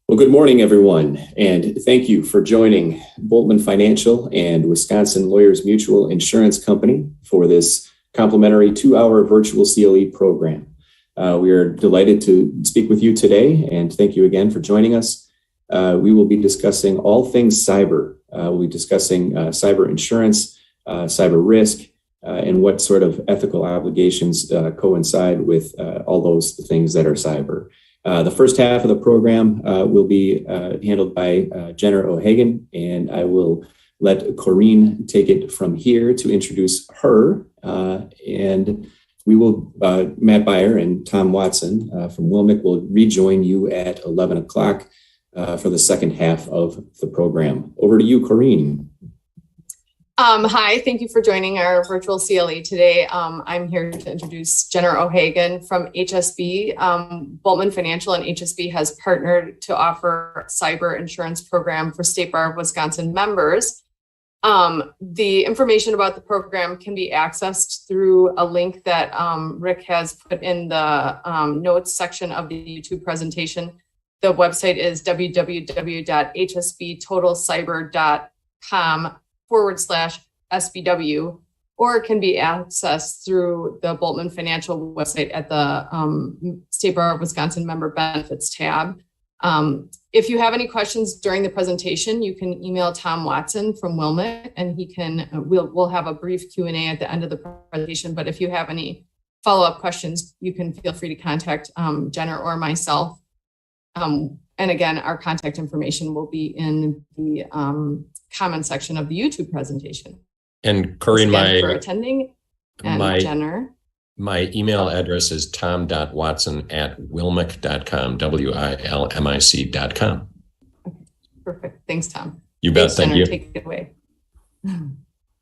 Well, good morning, everyone, and thank you for joining Bultman Financial and Wisconsin Lawyers Mutual Insurance Company for this complimentary 2-hour virtual CLE program. We are delighted to speak with you today, and thank you again for joining us. We will be discussing all things cyber. We'll be discussing cyber insurance, cyber risk, and what sort of ethical obligations coincide with all those things that are cyber. The first half of the program will be handled by Jenner O'Hagan, and I will let Corrine take it from here to introduce her. And we will, Matt Beier and Tom Watson from WILMIC will rejoin you at 11 o'clock for the second half of the program. Over to you, Corrine. Hi, thank you for joining our virtual CLE today. I'm here to introduce Jenner O'Hagan from HSB. Bultman Financial and HSB has partnered to offer a cyber insurance program for State Bar of Wisconsin members. The information about the program can be accessed through a link that Rick has put in the notes section of the YouTube presentation. The website is www.hsbtotalcyber.com/SBW, or it can be accessed through the Bultman Financial website at the State Bar of Wisconsin Member Benefits tab. If you have any questions during the presentation, you can email Tom Watson from WILMIC, and we'll have a brief Q&A at the end of the presentation. But if you have any follow-up questions, you can feel free to contact Jenner or myself. And again, our contact information will be in the comment section of the YouTube presentation. And Corrine, for attending, and Jenner. My email address is tom.watson@wilmic.com, WILMIC.com. Okay, perfect. Thanks, Tom. You bet. Thank you. Take it away.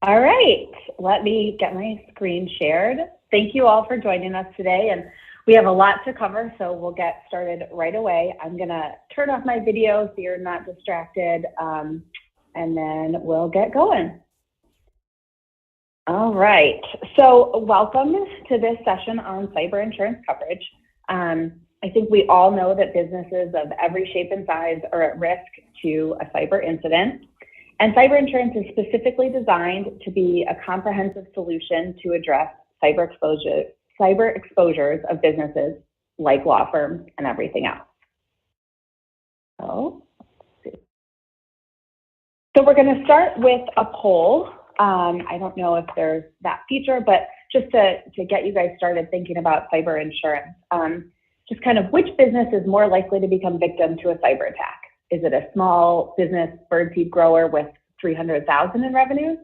All right. Let me get my screen shared. Thank you all for joining us today. And we have a lot to cover, so we'll get started right away. I'm going to turn off my video so you're not distracted, and then we'll get going. All right, so welcome to this session on cyber insurance coverage. I think we all know that businesses of every shape and size are at risk to a cyber incident, and cyber insurance is specifically designed to be a comprehensive solution to address cyber exposures of businesses like law firms and everything else. So we're going to start with a poll. I don't know if there's that feature, but just to get you guys started thinking about cyber insurance, just kind of which business is more likely to become victim to a cyber attack? Is it a small business birdseed grower with $300,000 in revenues?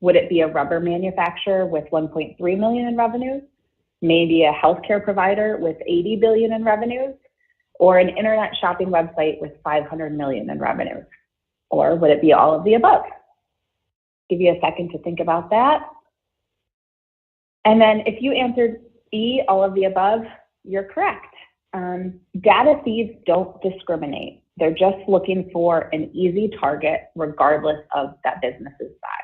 Would it be a rubber manufacturer with $1.3 million in revenues? Maybe a healthcare provider with $80 billion in revenues, or an internet shopping website with $500 million in revenues? Or would it be all of the above? Give you a second to think about that. And then if you answered B, all of the above, you're correct. Data thieves don't discriminate. They're just looking for an easy target regardless of that business's size.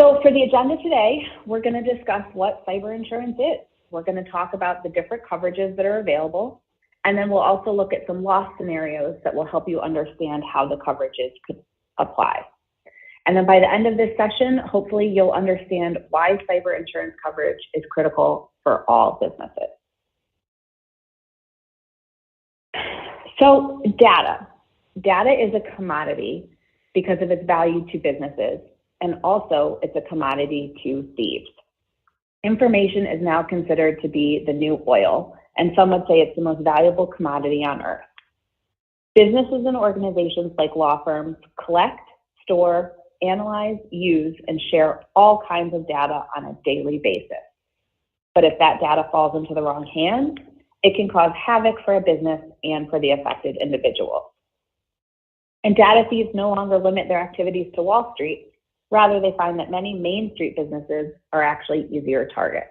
So for the agenda today, we're going to discuss what cyber insurance is. We're going to talk about the different coverages that are available, and then we'll also look at some loss scenarios that will help you understand how the coverages could apply. And then by the end of this session, hopefully you'll understand why cyber insurance coverage is critical for all businesses. So data. Data is a commodity because of its value to businesses, and also it's a commodity to thieves. Information is now considered to be the new oil, and some would say it's the most valuable commodity on earth. Businesses and organizations like law firms collect, store, analyze, use, and share all kinds of data on a daily basis. But if that data falls into the wrong hands, it can cause havoc for a business and for the affected individual. And data thieves no longer limit their activities to Wall Street. Rather, they find that many Main Street businesses are actually easier targets.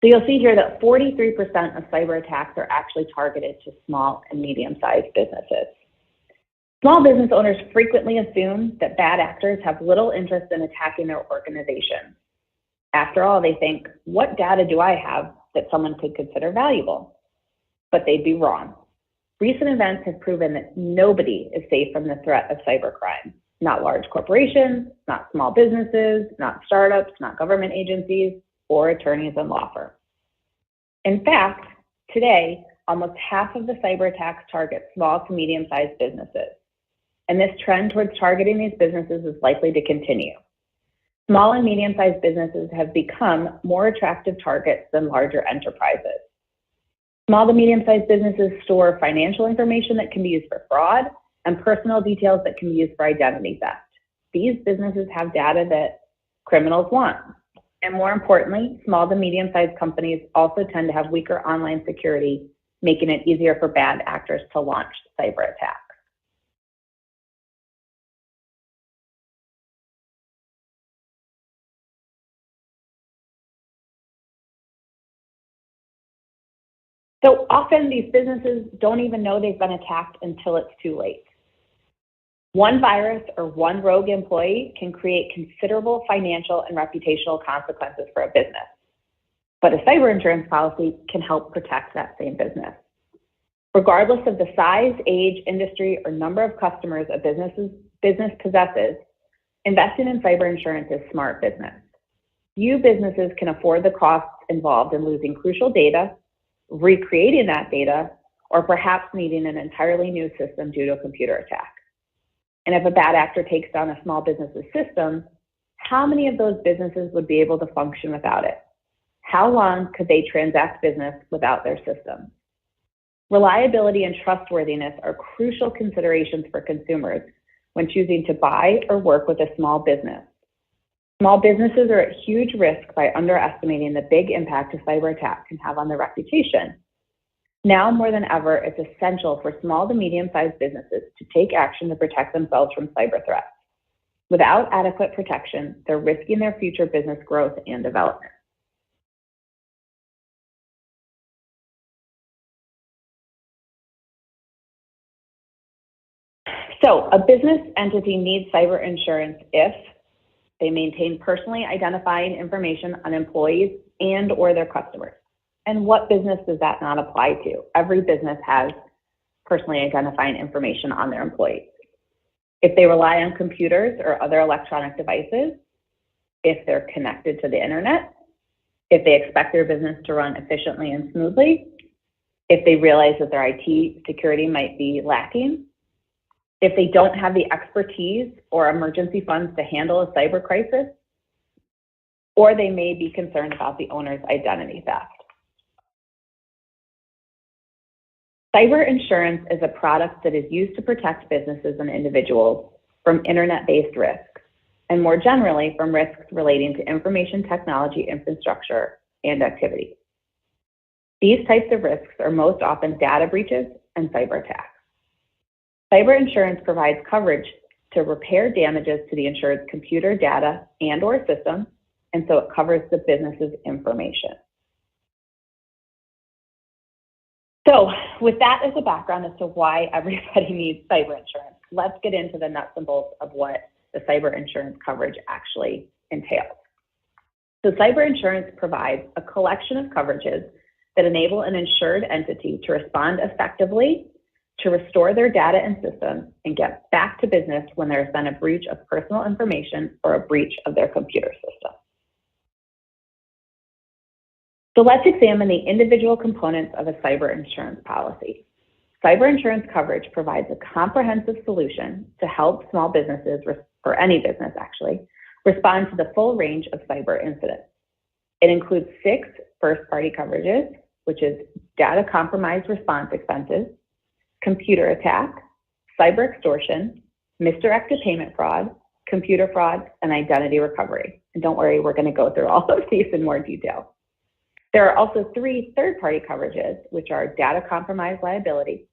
So you'll see here that 43% of cyber attacks are actually targeted to small and medium-sized businesses. Small business owners frequently assume that bad actors have little interest in attacking their organization. After all, they think, what data do I have that someone could consider valuable, but they'd be wrong. Recent events have proven that nobody is safe from the threat of cybercrime. Not large corporations, not small businesses, not startups, not government agencies, or attorneys and law firms. In fact, today, almost half of the cyber attacks target small to medium-sized businesses. And this trend towards targeting these businesses is likely to continue. Small and medium-sized businesses have become more attractive targets than larger enterprises. Small to medium-sized businesses store financial information that can be used for fraud and personal details that can be used for identity theft. These businesses have data that criminals want. And more importantly, small to medium-sized companies also tend to have weaker online security, making it easier for bad actors to launch cyber attacks. So often these businesses don't even know they've been attacked until it's too late. One virus or one rogue employee can create considerable financial and reputational consequences for a business. But a cyber insurance policy can help protect that same business. Regardless of the size, age, industry, or number of customers a business possesses, investing in cyber insurance is smart business. Few businesses can afford the costs involved in losing crucial data, recreating that data, or perhaps needing an entirely new system due to a computer attack. And if a bad actor takes down a small business's system, how many of those businesses would be able to function without it? How long could they transact business without their system? Reliability and trustworthiness are crucial considerations for consumers when choosing to buy or work with a small business. Small businesses are at huge risk by underestimating the big impact a cyber attack can have on their reputation. Now more than ever, it's essential for small to medium-sized businesses to take action to protect themselves from cyber threats. Without adequate protection, they're risking their future business growth and development. So a business entity needs cyber insurance if they maintain personally identifying information on employees and or their customers. And what business does that not apply to? Every business has personally identifying information on their employees. If they rely on computers or other electronic devices, if they're connected to the internet, if they expect their business to run efficiently and smoothly, if they realize that their IT security might be lacking, if they don't have the expertise or emergency funds to handle a cyber crisis, or they may be concerned about the owner's identity theft. Cyber insurance is a product that is used to protect businesses and individuals from internet-based risks, and more generally from risks relating to information technology infrastructure and activity. These types of risks are most often data breaches and cyber attacks. Cyber insurance provides coverage to repair damages to the insured's computer data and or system, and so it covers the business's information. So with that as a background as to why everybody needs cyber insurance, let's get into the nuts and bolts of what the cyber insurance coverage actually entails. So cyber insurance provides a collection of coverages that enable an insured entity to respond effectively, to restore their data and systems, and get back to business when there's been a breach of personal information or a breach of their computer system. So let's examine the individual components of a cyber insurance policy. Cyber insurance coverage provides a comprehensive solution to help small businesses, or any business actually, respond to the full range of cyber incidents. It includes 6 first-party coverages, which is data compromise response expenses, computer attack, cyber extortion, misdirected payment fraud, computer fraud, and identity recovery. And don't worry, we're going to go through all of these in more detail. There are also 3 third-party coverages, which are data compromise liability,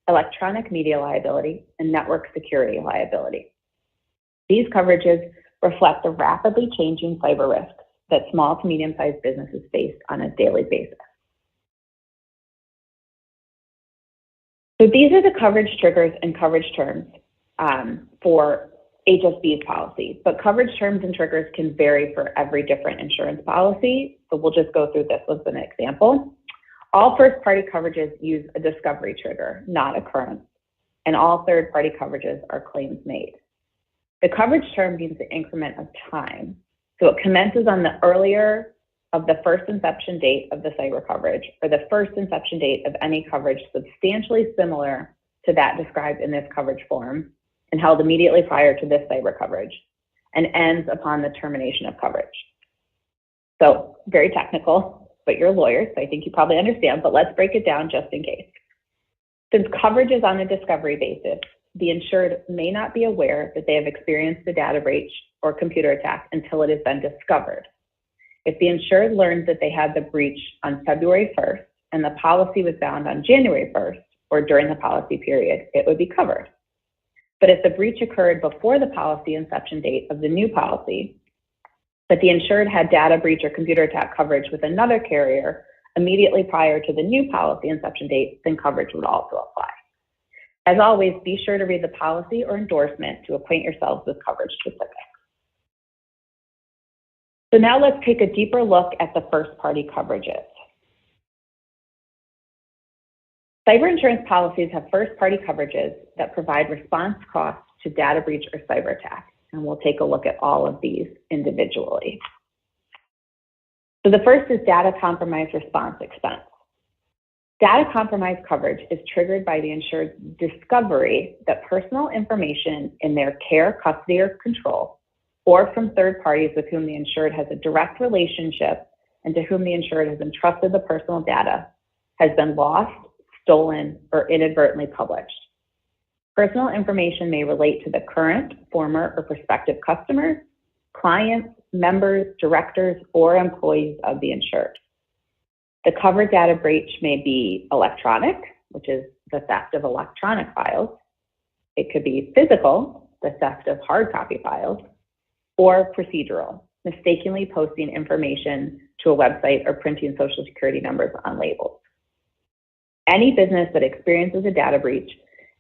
electronic media liability, and network security liability. These coverages reflect the rapidly changing cyber risks that small to medium-sized businesses face on a daily basis. So these are the coverage triggers and coverage terms for HSB's policy, but coverage terms and triggers can vary for every different insurance policy. So we'll just go through this as an example. All first-party coverages use a discovery trigger, not occurrence, and all third-party coverages are claims made. The coverage term means the increment of time. So it commences on the earlier of the first inception date of the cyber coverage or the first inception date of any coverage substantially similar to that described in this coverage form and held immediately prior to this cyber coverage and ends upon the termination of coverage. So very technical, but you're lawyers, so I think you probably understand, but let's break it down just in case. Since coverage is on a discovery basis, the insured may not be aware that they have experienced a data breach or computer attack until it has been discovered. If the insured learns that they had the breach on February 1st and the policy was bound on January 1st or during the policy period, it would be covered. But if the breach occurred before the policy inception date of the new policy, but the insured had data breach or computer attack coverage with another carrier immediately prior to the new policy inception date, then coverage would also apply. As always, be sure to read the policy or endorsement to acquaint yourselves with coverage specifics. So now let's take a deeper look at the first-party coverages. Cyber insurance policies have first-party coverages that provide response costs to data breach or cyber attack, and we'll take a look at all of these individually. So the first is data compromise response expense. Data compromise coverage is triggered by the insured's discovery that personal information in their care, custody, or control, or from third parties with whom the insured has a direct relationship and to whom the insured has entrusted the personal data, has been lost, stolen, or inadvertently published. Personal information may relate to the current, former, or prospective customers, clients, members, directors, or employees of the insured. The covered data breach may be electronic, which is the theft of electronic files. It could be physical, the theft of hard copy files, or procedural, mistakenly posting information to a website or printing social security numbers on labels. Any business that experiences a data breach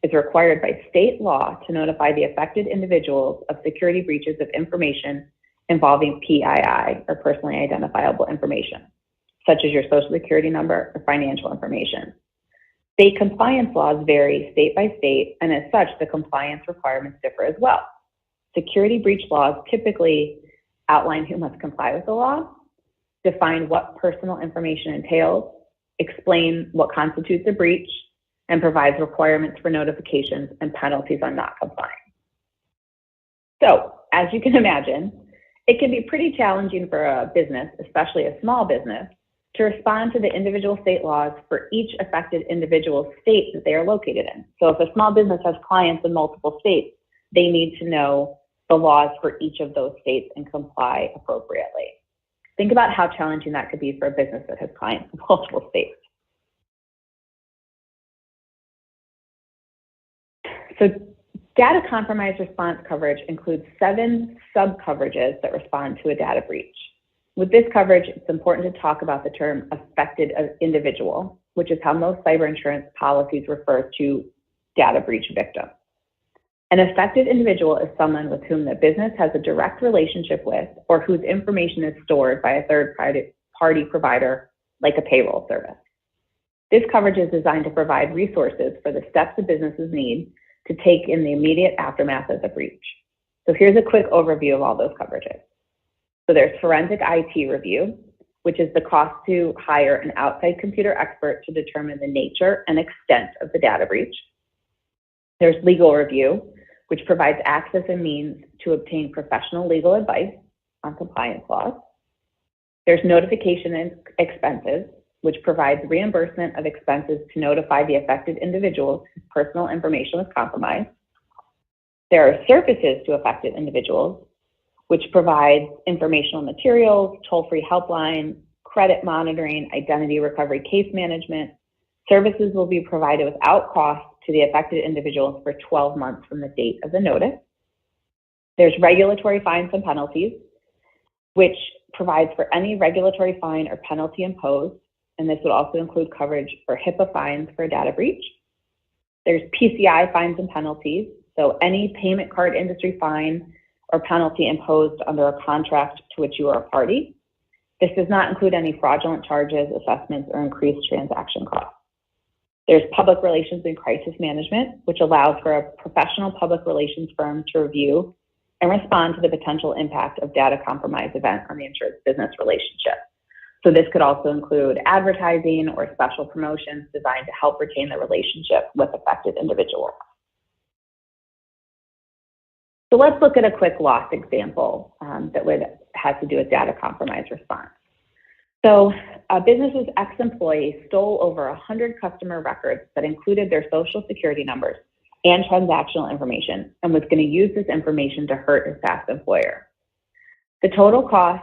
is required by state law to notify the affected individuals of security breaches of information involving PII, or personally identifiable information, such as your social security number or financial information. State compliance laws vary state by state, and as such, the compliance requirements differ as well. Security breach laws typically outline who must comply with the law, define what personal information entails, explain what constitutes a breach, and provides requirements for notifications and penalties on not complying. So, as you can imagine, it can be pretty challenging for a business, especially a small business, to respond to the individual state laws for each affected individual state that they are located in. So if a small business has clients in multiple states, they need to know the laws for each of those states and comply appropriately. Think about how challenging that could be for a business that has clients in multiple states. So data compromise response coverage includes 7 sub-coverages that respond to a data breach. With this coverage, it's important to talk about the term affected individual, which is how most cyber insurance policies refer to data breach victims. An affected individual is someone with whom the business has a direct relationship with or whose information is stored by a third-party provider like a payroll service. This coverage is designed to provide resources for the steps the businesses need to take in the immediate aftermath of the breach. So here's a quick overview of all those coverages. So there's forensic IT review, which is the cost to hire an outside computer expert to determine the nature and extent of the data breach. There's legal review, which provides access and means to obtain professional legal advice on compliance laws. There's notification expenses, which provides reimbursement of expenses to notify the affected individuals whose personal information was compromised. There are services to affected individuals, which provides informational materials, toll-free helpline, credit monitoring, identity recovery case management. Services will be provided without cost to the affected individuals for 12 months from the date of the notice. There's regulatory fines and penalties, which provides for any regulatory fine or penalty imposed, and this would also include coverage for HIPAA fines for a data breach. There's PCI fines and penalties, So any payment card industry fine or penalty imposed under a contract to which you are a party. This does not include any fraudulent charges, assessments, or increased transaction costs. There's public relations and crisis management, which allows for a professional public relations firm to review and respond to the potential impact of data compromise event on the insured's business relationship. So this could also include advertising or special promotions designed to help retain the relationship with affected individuals. So let's look at a quick loss example that has to do with data compromise response. So a business's ex-employee stole over 100 customer records that included their social security numbers and transactional information and was going to use this information to hurt his past employer. The total cost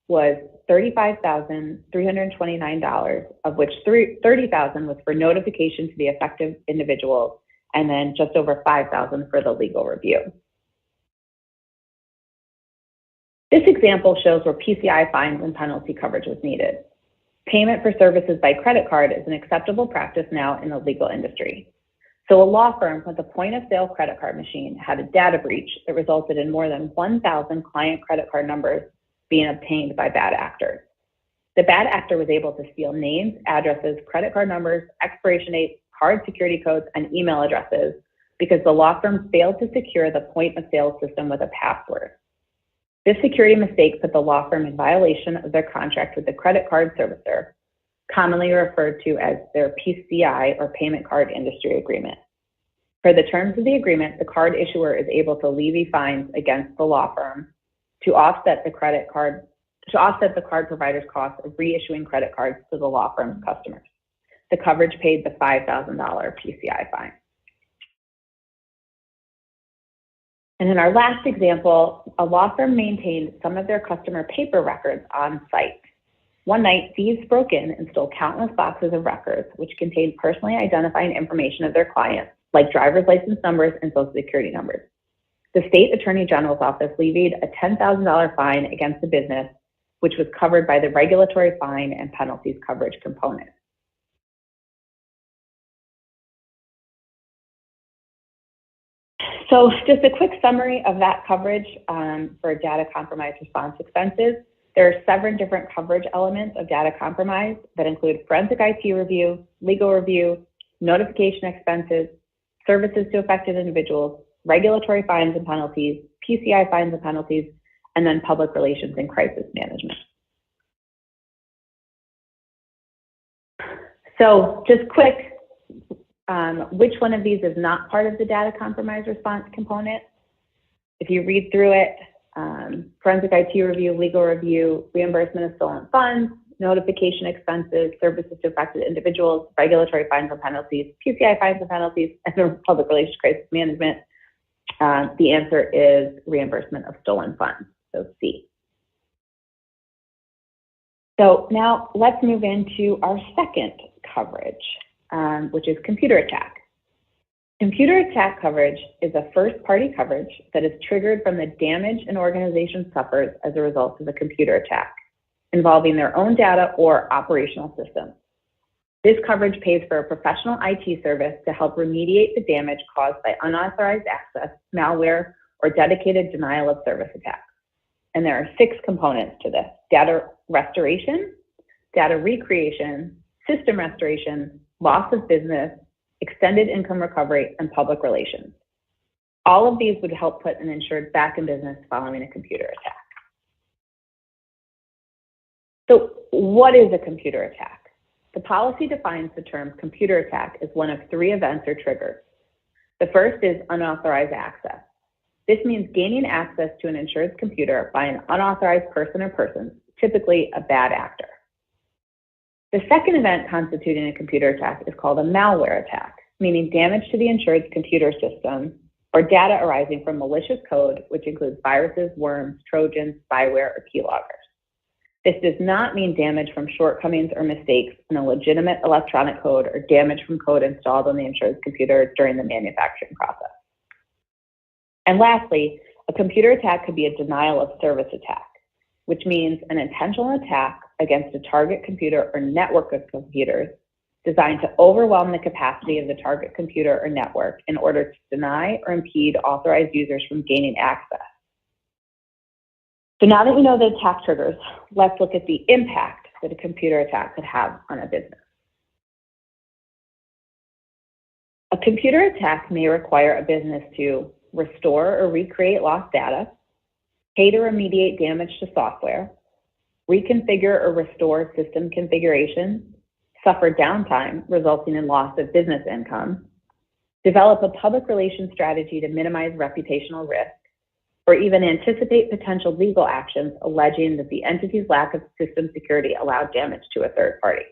was $35,329, of which $30,000 was for notification to the affected individuals, and then just over $5,000 for the legal review. This example shows where PCI fines and penalty coverage was needed. Payment for services by credit card is an acceptable practice now in the legal industry. So a law firm with a point-of-sale credit card machine had a data breach that resulted in more than 1,000 client credit card numbers being obtained by bad actors. The bad actor was able to steal names, addresses, credit card numbers, expiration dates, card security codes, and email addresses because the law firm failed to secure the point-of-sale system with a password. This security mistake put the law firm in violation of their contract with the credit card servicer, commonly referred to as their PCI or payment card industry agreement. Per the terms of the agreement, the card issuer is able to levy fines against the law firm to offset the card provider's cost of reissuing credit cards to the law firm's customers. The coverage paid the $5,000 PCI fine. And in our last example, a law firm maintained some of their customer paper records on site. One night, thieves broke in and stole countless boxes of records, which contained personally identifying information of their clients, like driver's license numbers and social security numbers. The state attorney general's office levied a $10,000 fine against the business, which was covered by the regulatory fine and penalties coverage component. So just a quick summary of that coverage for data compromise response expenses. There are 7 different coverage elements of data compromise that include forensic IT review, legal review, notification expenses, services to affected individuals, regulatory fines and penalties, PCI fines and penalties, and then public relations and crisis management. So just quick, which one of these is not part of the data compromise response component? If you read through it, forensic IT review, legal review, reimbursement of stolen funds, notification expenses, services to affected individuals, regulatory fines and penalties, PCI fines and penalties, and public relations crisis management, the answer is reimbursement of stolen funds, so C. So now let's move into our second coverage, which is computer attack. Computer attack coverage is a first-party coverage that is triggered from the damage an organization suffers as a result of a computer attack, involving their own data or operational systems. This coverage pays for a professional IT service to help remediate the damage caused by unauthorized access, malware, or dedicated denial of service attacks. And there are 6 components to this: data restoration, data recreation, system restoration, loss of business, extended income recovery, and public relations. All of these would help put an insured back in business following a computer attack. So what is a computer attack? The policy defines the term computer attack as one of 3 events or triggers. The first is unauthorized access. This means gaining access to an insured's computer by an unauthorized person or persons, typically a bad actor. The second event constituting a computer attack is called a malware attack, meaning damage to the insured's computer system or data arising from malicious code, which includes viruses, worms, trojans, spyware, or keyloggers. This does not mean damage from shortcomings or mistakes in a legitimate electronic code or damage from code installed on the insured's computer during the manufacturing process. And lastly, a computer attack could be a denial of service attack, which means an intentional attack against a target computer or network of computers designed to overwhelm the capacity of the target computer or network in order to deny or impede authorized users from gaining access. So now that we know the attack triggers, let's look at the impact that a computer attack could have on a business. A computer attack may require a business to restore or recreate lost data, pay to remediate damage to software, reconfigure or restore system configuration, suffer downtime resulting in loss of business income, develop a public relations strategy to minimize reputational risk, or even anticipate potential legal actions alleging that the entity's lack of system security allowed damage to a third party.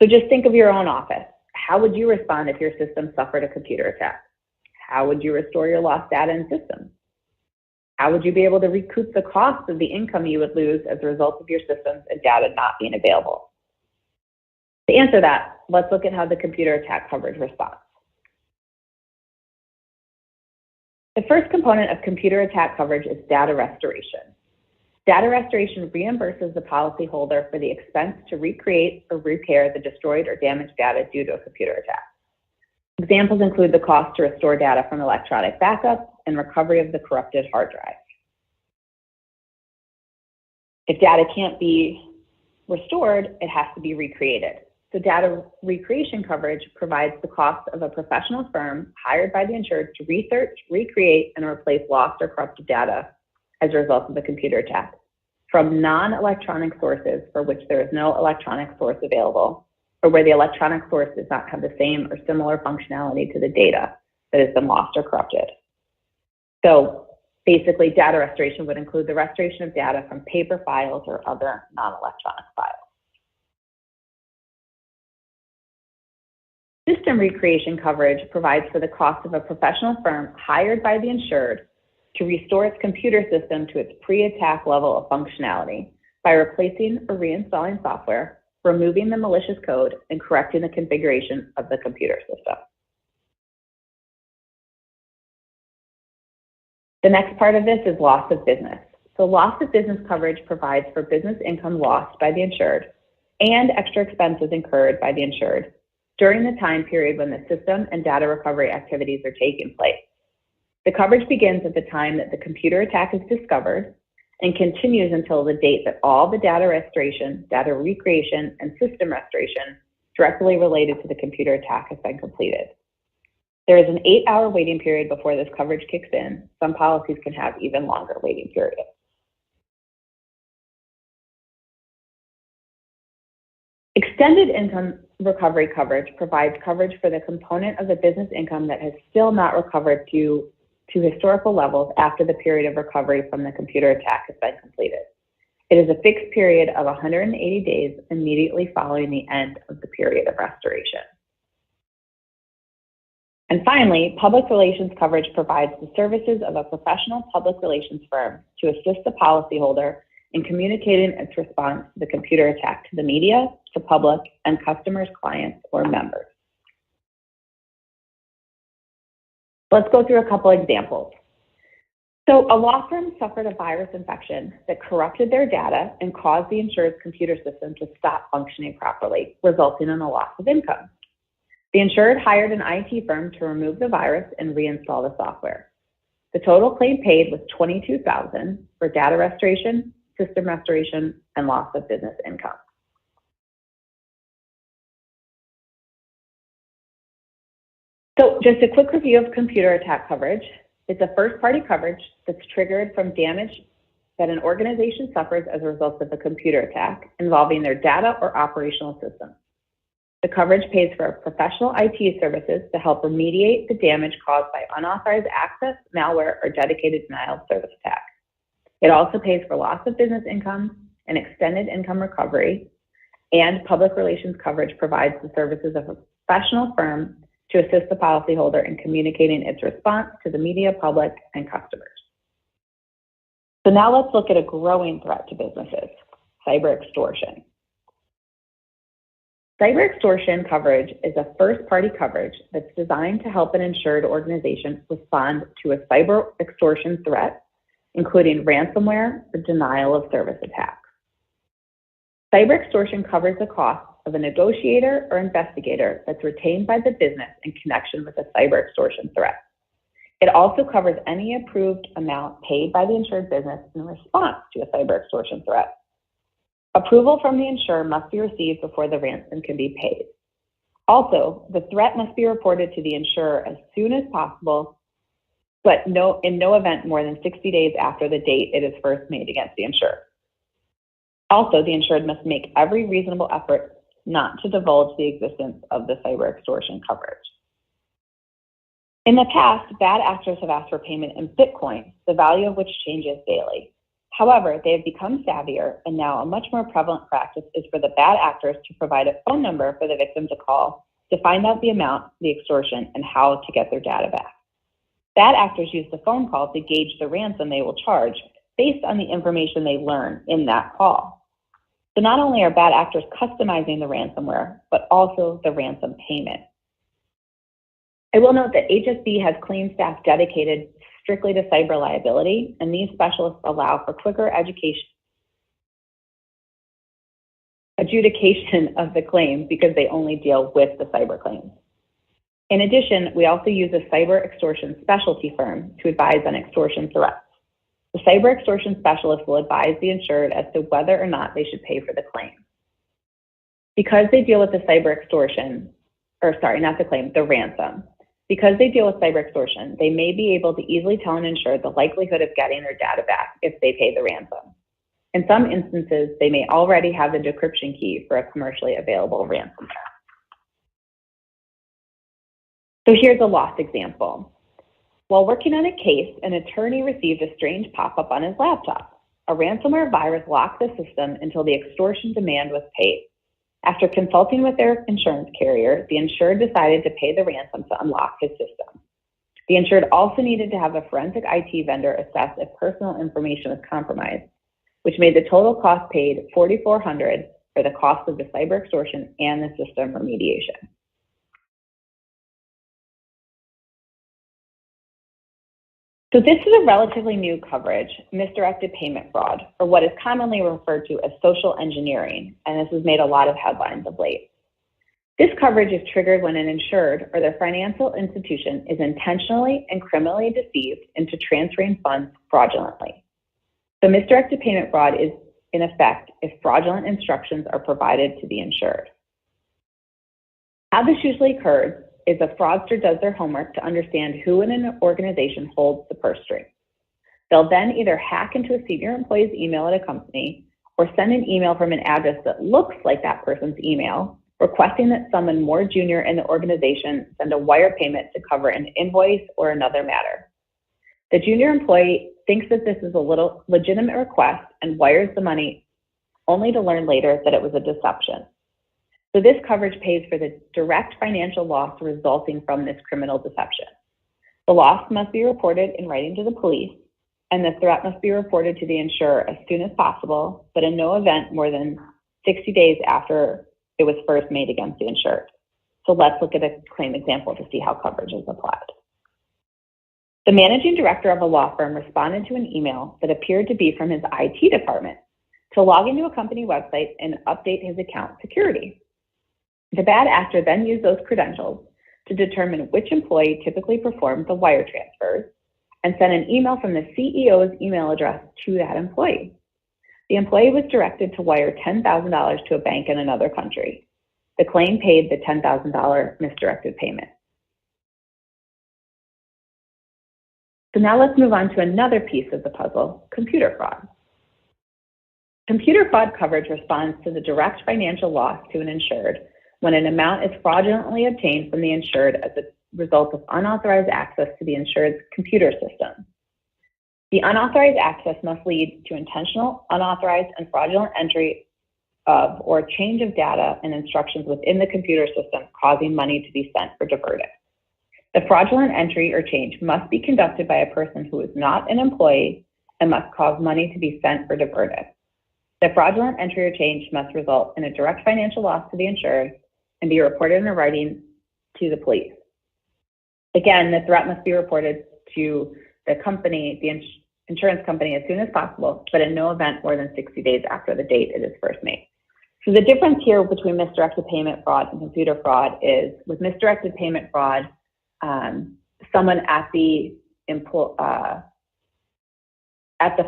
So just think of your own office. How would you respond if your system suffered a computer attack? How would you restore your lost data and systems? How would you be able to recoup the cost of the income you would lose as a result of your systems and data not being available? To answer that, let's look at how the computer attack coverage responds. The first component of computer attack coverage is data restoration. Data restoration reimburses the policyholder for the expense to recreate or repair the destroyed or damaged data due to a computer attack. Examples include the cost to restore data from electronic backup and recovery of the corrupted hard drive. If data can't be restored, it has to be recreated. So data recreation coverage provides the cost of a professional firm hired by the insured to research, recreate, and replace lost or corrupted data as a result of the computer attack from non-electronic sources for which there is no electronic source available, or where the electronic source does not have the same or similar functionality to the data that has been lost or corrupted. So basically, data restoration would include the restoration of data from paper files or other non-electronic files. System recreation coverage provides for the cost of a professional firm hired by the insured to restore its computer system to its pre-attack level of functionality by replacing or reinstalling software, removing the malicious code, and correcting the configuration of the computer system. The next part of this is loss of business. So loss of business coverage provides for business income lost by the insured and extra expenses incurred by the insured during the time period when the system and data recovery activities are taking place. The coverage begins at the time that the computer attack is discovered and continues until the date that all the data restoration, data recreation, and system restoration directly related to the computer attack has been completed. There is an 8-hour waiting period before this coverage kicks in. Some policies can have even longer waiting periods. Extended income recovery coverage provides coverage for the component of the business income that has still not recovered to historical levels after the period of recovery from the computer attack has been completed. It is a fixed period of 180 days immediately following the end of the period of restoration. And finally, public relations coverage provides the services of a professional public relations firm to assist the policyholder in communicating its response to the computer attack to the media, to public, and customers, clients, or members. Let's go through a couple examples. So a law firm suffered a virus infection that corrupted their data and caused the insured's computer system to stop functioning properly, resulting in a loss of income. The insured hired an IT firm to remove the virus and reinstall the software. The total claim paid was $22,000 for data restoration, system restoration, and loss of business income. So just a quick review of computer attack coverage. It's a first-party coverage that's triggered from damage that an organization suffers as a result of a computer attack involving their data or operational systems. The coverage pays for professional IT services to help remediate the damage caused by unauthorized access, malware, or dedicated denial of service attack. It also pays for loss of business income and extended income recovery, and public relations coverage provides the services of a professional firm to assist the policyholder in communicating its response to the media, public, and customers. So now let's look at a growing threat to businesses, cyber extortion. Cyber extortion coverage is a first-party coverage that's designed to help an insured organization respond to a cyber extortion threat, including ransomware or denial of service attacks. Cyber extortion covers the costs of a negotiator or investigator that's retained by the business in connection with a cyber extortion threat. It also covers any approved amount paid by the insured business in response to a cyber extortion threat. Approval from the insurer must be received before the ransom can be paid. Also, the threat must be reported to the insurer as soon as possible, but in no event more than 60 days after the date it is first made against the insurer. Also, the insured must make every reasonable effort not to divulge the existence of the cyber extortion coverage. In the past, bad actors have asked for payment in Bitcoin, the value of which changes daily. However, they have become savvier, and now a much more prevalent practice is for the bad actors to provide a phone number for the victim to call to find out the amount, the extortion, and how to get their data back. Bad actors use the phone call to gauge the ransom they will charge based on the information they learn in that call. So not only are bad actors customizing the ransomware, but also the ransom payment. I will note that HSB has claim staff dedicated strictly to cyber liability, and these specialists allow for quicker adjudication of the claim because they only deal with the cyber claims. In addition, we also use a cyber extortion specialty firm to advise on extortion threats. The cyber extortion specialist will advise the insured as to whether or not they should pay for the claim. Because they deal with the cyber extortion, the ransom. Because they deal with cyber extortion, they may be able to easily tell an insured the likelihood of getting their data back if they pay the ransom. In some instances, they may already have the decryption key for a commercially available ransomware. So here's a loss example. While working on a case, an attorney received a strange pop-up on his laptop. A ransomware virus locked the system until the extortion demand was paid. After consulting with their insurance carrier, the insured decided to pay the ransom to unlock his system. The insured also needed to have a forensic IT vendor assess if personal information was compromised, which made the total cost paid $4,400 for the cost of the cyber extortion and the system remediation. So this is a relatively new coverage, misdirected payment fraud, or what is commonly referred to as social engineering, and this has made a lot of headlines of late. This coverage is triggered when an insured or their financial institution is intentionally and criminally deceived into transferring funds fraudulently. The misdirected payment fraud is in effect if fraudulent instructions are provided to the insured. How this usually occurs is a fraudster does their homework to understand who in an organization holds the purse string. They'll then either hack into a senior employee's email at a company or send an email from an address that looks like that person's email, requesting that someone more junior in the organization send a wire payment to cover an invoice or another matter. The junior employee thinks that this is a legitimate request and wires the money, only to learn later that it was a deception. So this coverage pays for the direct financial loss resulting from this criminal deception. The loss must be reported in writing to the police, and the threat must be reported to the insurer as soon as possible, but in no event more than 60 days after it was first made against the insured. So let's look at a claim example to see how coverage is applied. The managing director of a law firm responded to an email that appeared to be from his IT department to log into a company website and update his account security. The bad actor then used those credentials to determine which employee typically performed the wire transfers and sent an email from the CEO's email address to that employee. The employee was directed to wire $10,000 to a bank in another country. The claim paid the $10,000 misdirected payment. So now let's move on to another piece of the puzzle, computer fraud. Computer fraud coverage responds to the direct financial loss to an insured when an amount is fraudulently obtained from the insured as a result of unauthorized access to the insured's computer system. The unauthorized access must lead to intentional, unauthorized, and fraudulent entry of or change of data and instructions within the computer system, causing money to be sent or diverted. The fraudulent entry or change must be conducted by a person who is not an employee and must cause money to be sent or diverted. The fraudulent entry or change must result in a direct financial loss to the insured and be reported in writing to the police. Again, the threat must be reported to the company, the insurance company, as soon as possible, but in no event more than 60 days after the date it is first made. So the difference here between misdirected payment fraud and computer fraud is with misdirected payment fraud, someone at the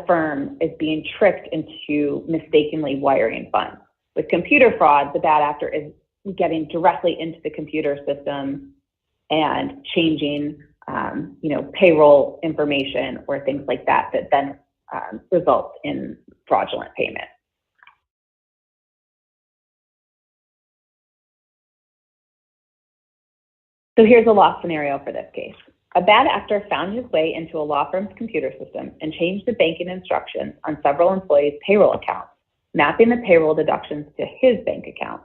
firm is being tricked into mistakenly wiring funds. With computer fraud, the bad actor is getting directly into the computer system and changing, payroll information or things like that that then results in fraudulent payment. So here's a loss scenario for this case. A bad actor found his way into a law firm's computer system and changed the banking instructions on several employees' payroll accounts, mapping the payroll deductions to his bank account.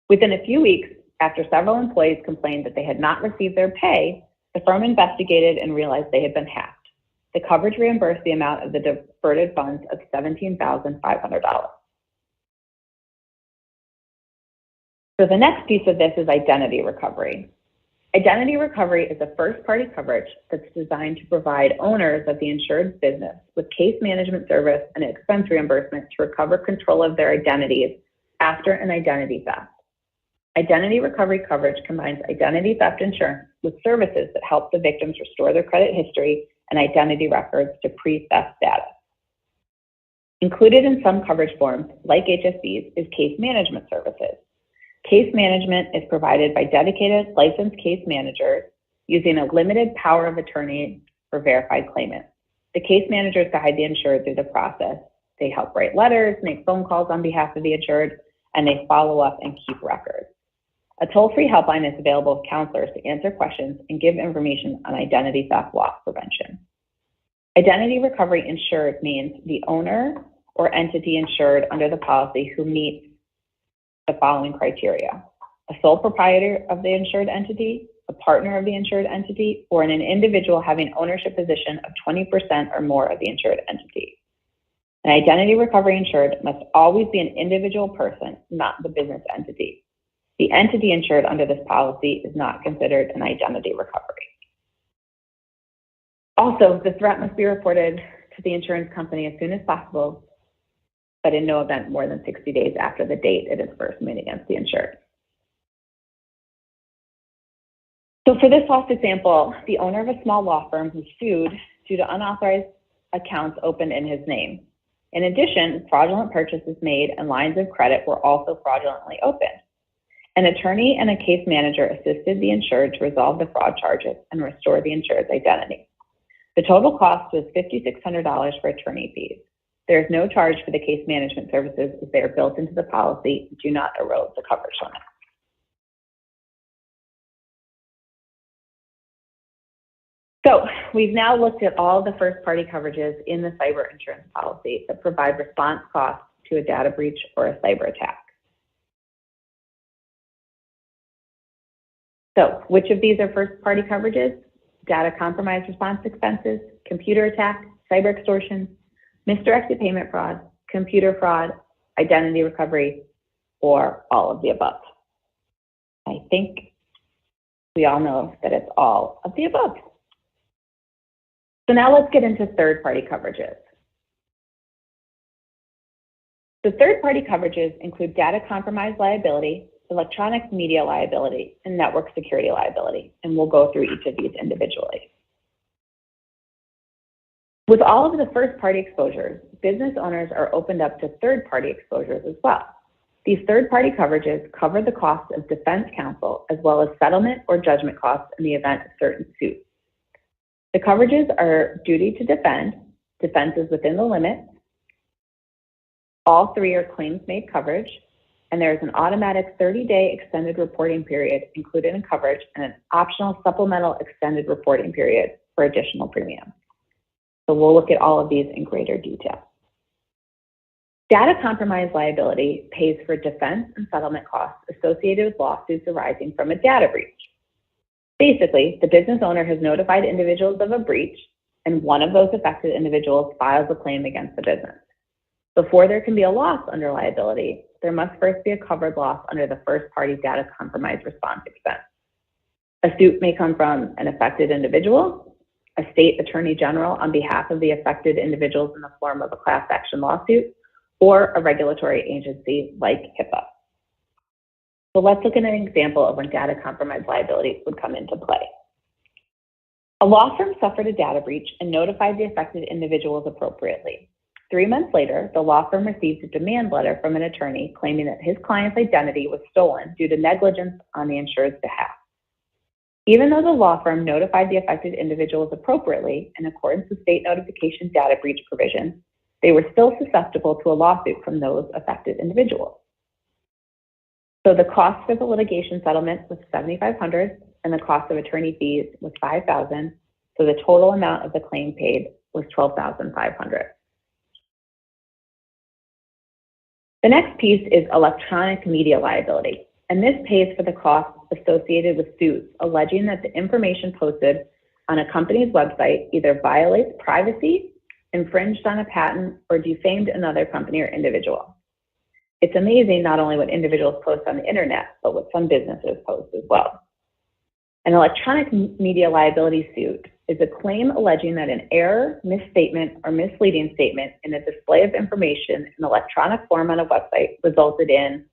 Within a few weeks, after several employees complained that they had not received their pay, the firm investigated and realized they had been hacked. The coverage reimbursed the amount of the diverted funds of $17,500. So the next piece of this is identity recovery. Identity recovery is a first-party coverage that's designed to provide owners of the insured business with case management service and expense reimbursement to recover control of their identities after an identity theft. Identity recovery coverage combines identity theft insurance with services that help the victims restore their credit history and identity records to pre-theft status. Included in some coverage forms, like HSB's, is case management services. Case management is provided by dedicated licensed case managers using a limited power of attorney for verified claimants. The case managers guide the insured through the process. They help write letters, make phone calls on behalf of the insured, and they follow up and keep records. A toll-free helpline is available with counselors to answer questions and give information on identity theft loss prevention. Identity recovery insured means the owner or entity insured under the policy who meets the following criteria: a sole proprietor of the insured entity, a partner of the insured entity, or an individual having ownership position of 20% or more of the insured entity. An identity recovery insured must always be an individual person, not the business entity. The entity insured under this policy is not considered an identity recovery. Also, the threat must be reported to the insurance company as soon as possible, but in no event more than 60 days after the date it is first made against the insured. So for this last example, the owner of a small law firm was sued due to unauthorized accounts opened in his name. In addition, fraudulent purchases made and lines of credit were also fraudulently opened. An attorney and a case manager assisted the insured to resolve the fraud charges and restore the insured's identity. The total cost was $5,600 for attorney fees. There is no charge for the case management services as they are built into the policy and do not erode the coverage limit. So we've now looked at all the first-party coverages in the cyber insurance policy that provide response costs to a data breach or a cyber attack. So which of these are first-party coverages? Data compromise response expenses, computer attack, cyber extortion, misdirected payment fraud, computer fraud, identity recovery, or all of the above. I think we all know that it's all of the above. So now let's get into third-party coverages. The third-party coverages include data compromise liability, electronic media liability, and network security liability, and we'll go through each of these individually. With all of the first-party exposures, business owners are opened up to third-party exposures as well. These third-party coverages cover the costs of defense counsel as well as settlement or judgment costs in the event of certain suits. The coverages are duty to defend, defense is within the limit, all three are claims-made coverage, and there is an automatic 30-day extended reporting period included in coverage and an optional supplemental extended reporting period for additional premium. So we'll look at all of these in greater detail. Data compromise liability pays for defense and settlement costs associated with lawsuits arising from a data breach. Basically, the business owner has notified individuals of a breach, and one of those affected individuals files a claim against the business. Before there can be a loss under liability, there must first be a covered loss under the first-party data compromise response expense. A suit may come from an affected individual, a state attorney general on behalf of the affected individuals in the form of a class action lawsuit, or a regulatory agency like HIPAA. So let's look at an example of when data compromise liability would come into play. A law firm suffered a data breach and notified the affected individuals appropriately. 3 months later, the law firm received a demand letter from an attorney claiming that his client's identity was stolen due to negligence on the insured's behalf. Even though the law firm notified the affected individuals appropriately in accordance with state notification data breach provisions, they were still susceptible to a lawsuit from those affected individuals. So the cost for the litigation settlement was $7,500 and the cost of attorney fees was $5,000. So the total amount of the claim paid was $12,500. The next piece is electronic media liability, and this pays for the costs associated with suits alleging that the information posted on a company's website either violates privacy, infringed on a patent, or defamed another company or individual. It's amazing not only what individuals post on the internet, but what some businesses post as well. An electronic media liability suit is a claim alleging that an error, misstatement, or misleading statement in a display of information in electronic form on a website resulted in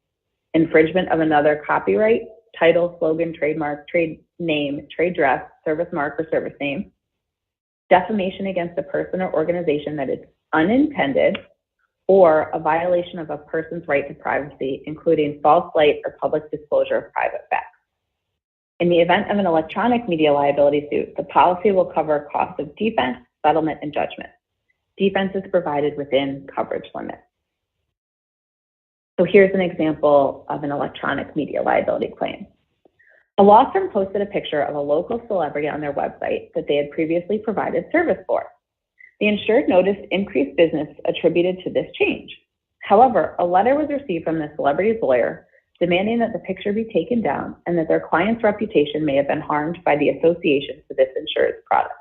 infringement of another copyright, title, slogan, trademark, trade name, trade dress, service mark, or service name, defamation against a person or organization that is unintended, or a violation of a person's right to privacy, including false light or public disclosure of private facts. In the event of an electronic media liability suit, the policy will cover costs of defense, settlement, and judgment. Defense is provided within coverage limits. So here's an example of an electronic media liability claim. A law firm posted a picture of a local celebrity on their website that they had previously provided service for. The insured noticed increased business attributed to this change. However, a letter was received from the celebrity's lawyer demanding that the picture be taken down and that their client's reputation may have been harmed by the association to this insured's product.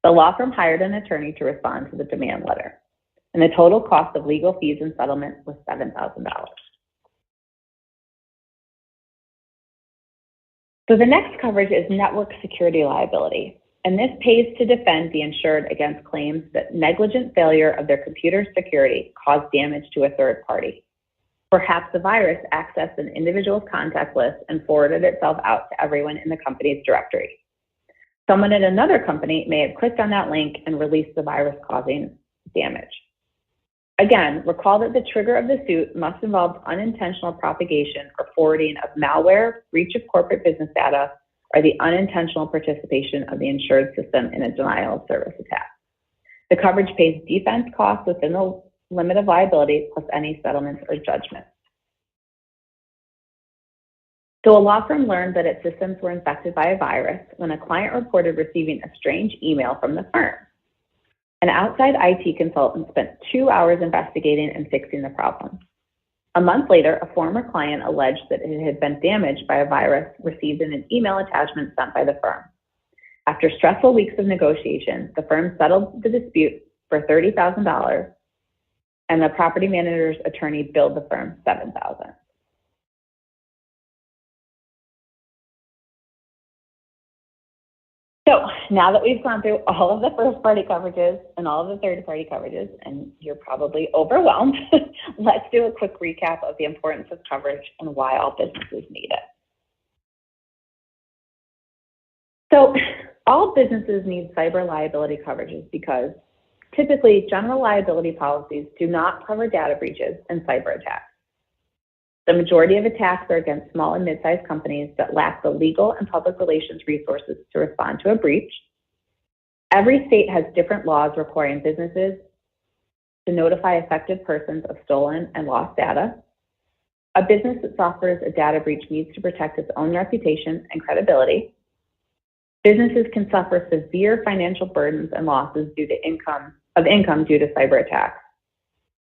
The law firm hired an attorney to respond to the demand letter, and the total cost of legal fees and settlement was $7,000. So the next coverage is network security liability, and this pays to defend the insured against claims that negligent failure of their computer security caused damage to a third party. Perhaps the virus accessed an individual's contact list and forwarded itself out to everyone in the company's directory. Someone at another company may have clicked on that link and released the virus causing damage. Again, recall that the trigger of the suit must involve unintentional propagation or forwarding of malware, breach of corporate business data, or the unintentional participation of the insured system in a denial of service attack. The coverage pays defense costs within the limit of liability plus any settlements or judgments. So a law firm learned that its systems were infected by a virus when a client reported receiving a strange email from the firm. An outside IT consultant spent 2 hours investigating and fixing the problem. A month later, a former client alleged that it had been damaged by a virus received in an email attachment sent by the firm. After stressful weeks of negotiation, the firm settled the dispute for $30,000, and the property manager's attorney billed the firm $7,000. So now that we've gone through all of the first-party coverages and all of the third-party coverages, and you're probably overwhelmed, let's do a quick recap of the importance of coverage and why all businesses need it. So all businesses need cyber liability coverages because typically general liability policies do not cover data breaches and cyber attacks. The majority of attacks are against small and mid-sized companies that lack the legal and public relations resources to respond to a breach. Every state has different laws requiring businesses to notify affected persons of stolen and lost data. A business that suffers a data breach needs to protect its own reputation and credibility. Businesses can suffer severe financial burdens and losses due to income due to cyber attacks.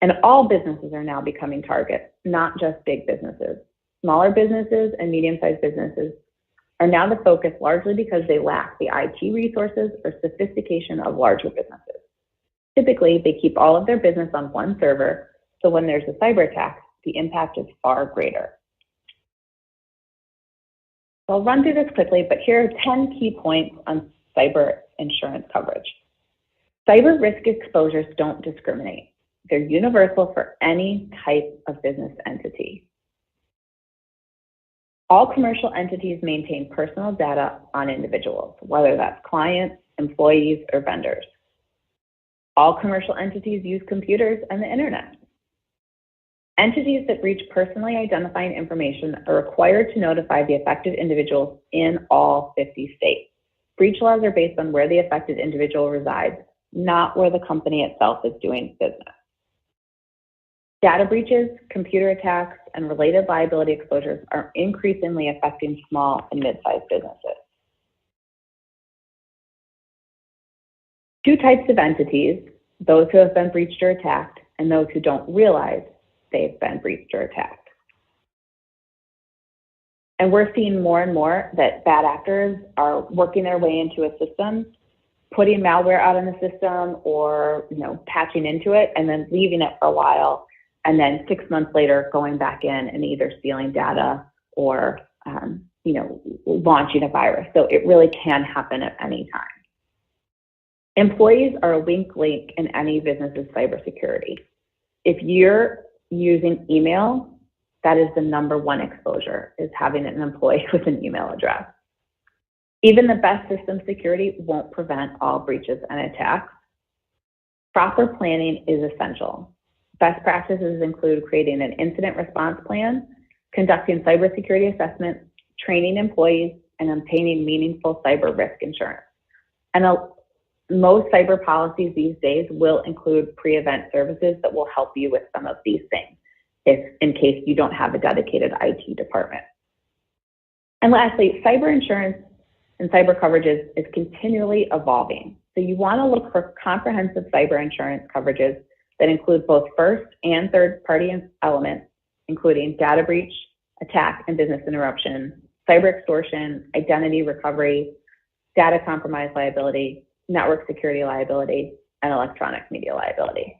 And all businesses are now becoming targets, not just big businesses. Smaller businesses and medium-sized businesses are now the focus largely because they lack the IT resources or sophistication of larger businesses. Typically, they keep all of their business on one server, so when there's a cyber attack, the impact is far greater. So I'll run through this quickly, but here are 10 key points on cyber insurance coverage. Cyber risk exposures don't discriminate. They're universal for any type of business entity. All commercial entities maintain personal data on individuals, whether that's clients, employees, or vendors. All commercial entities use computers and the internet. Entities that breach personally identifying information are required to notify the affected individuals in all 50 states. Breach laws are based on where the affected individual resides, not where the company itself is doing business. Data breaches, computer attacks, and related liability exposures are increasingly affecting small and mid-sized businesses. Two types of entities: those who have been breached or attacked, and those who don't realize they've been breached or attacked. And we're seeing more and more that bad actors are working their way into a system, putting malware out in the system, or patching into it and then leaving it for a while, and then 6 months later going back in and either stealing data or launching a virus. So it really can happen at any time. Employees are a weak link in any business's cybersecurity. If you're using email, that is the #1 exposure, is having an employee with an email address. Even the best system security won't prevent all breaches and attacks. Proper planning is essential. Best practices include creating an incident response plan, conducting cybersecurity assessments, training employees, and obtaining meaningful cyber risk insurance. And most cyber policies these days will include pre-event services that will help you with some of these things, in case you don't have a dedicated IT department. And lastly, cyber insurance and cyber coverages is continually evolving. So you want to look for comprehensive cyber insurance coverages that include both first and third-party elements, including data breach, attack and business interruption, cyber extortion, identity recovery, data compromise liability, network security liability, and electronic media liability.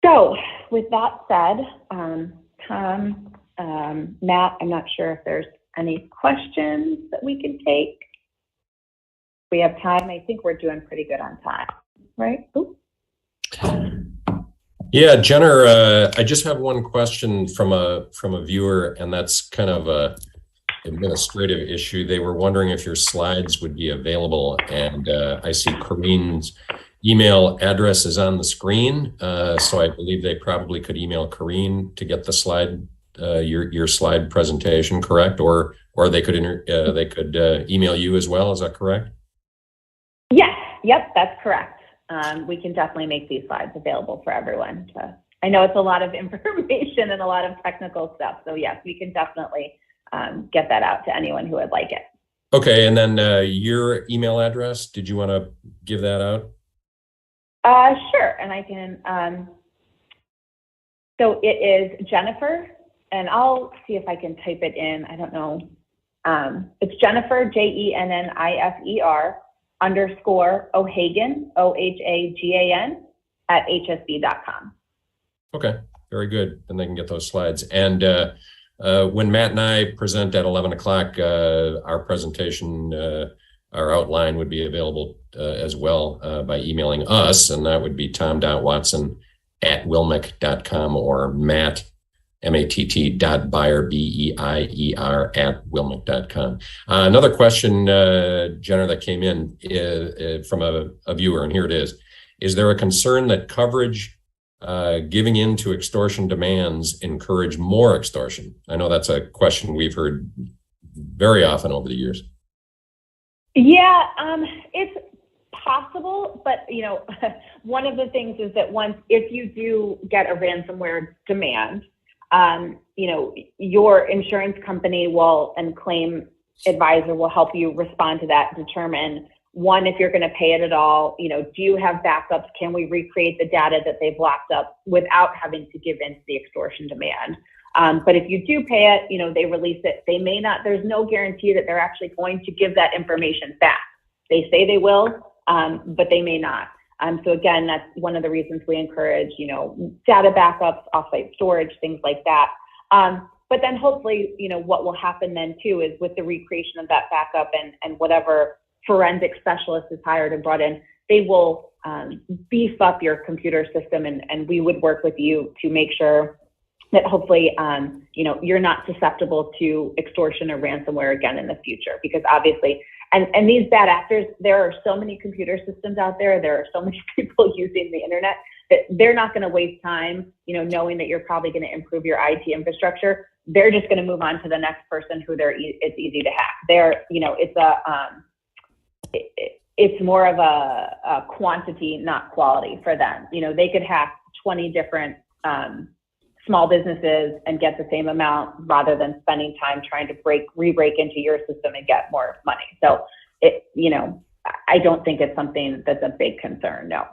So with that said, Tom, Matt, I'm not sure if there's any questions that we can take. We have time. I think we're doing pretty good on time, right? Ooh. Yeah, Jenner, I just have one question from a viewer, and that's kind of a administrative issue. They were wondering if your slides would be available, and I see Corrine's email address is on the screen, so I believe they probably could email Corrine to get the slide, your slide presentation, correct? Or they could email you as well. Is that correct? Yes. Yep, that's correct. We can definitely make these slides available for everyone. I know it's a lot of information and a lot of technical stuff, so yes, we can definitely get that out to anyone who would like it. Okay, and then your email address, did you want to give that out? Sure, and I can, so it is Jennifer, and I'll see if I can type it in, I don't know. It's Jennifer, JENNIFER, _ O'Hagan, OHAGAN, at hsb.com. Okay, very good. Then they can get those slides. And when Matt and I present at 11 o'clock, our presentation, our outline would be available as well by emailing us, and that would be tom.watson@wilmic.com or Matt, MATT.Beier, BEIER, @wilmic.com. Another question, Jenner, that came in from a viewer, and here it is. Is there a concern that coverage giving in to extortion demands encourage more extortion? I know that's a question we've heard very often over the years. Yeah, it's possible, but one of the things is that if you do get a ransomware demand, your insurance company and claim advisor will help you respond to that, determine one, if you're going to pay it at all, do you have backups? Can we recreate the data that they've locked up without having to give in to the extortion demand? But if you do pay it, they release it. They may not, there's no guarantee that they're actually going to give that information back. They say they will, but they may not. So again, that's one of the reasons we encourage, data backups, offsite storage, things like that. But then hopefully, what will happen then too is with the recreation of that backup and whatever forensic specialist is hired and brought in, they will beef up your computer system, and we would work with you to make sure that hopefully, you're not susceptible to extortion or ransomware again in the future, because obviously, and these bad actors, there are so many computer systems out there, there are so many people using the internet that they're not going to waste time, knowing that you're probably going to improve your IT infrastructure. They're just going to move on to the next person who it's easy to hack. It's more of a quantity, not quality for them. They could hack 20 different small businesses and get the same amount, rather than spending time trying to re-break into your system and get more money. So I don't think it's something that's a big concern, no.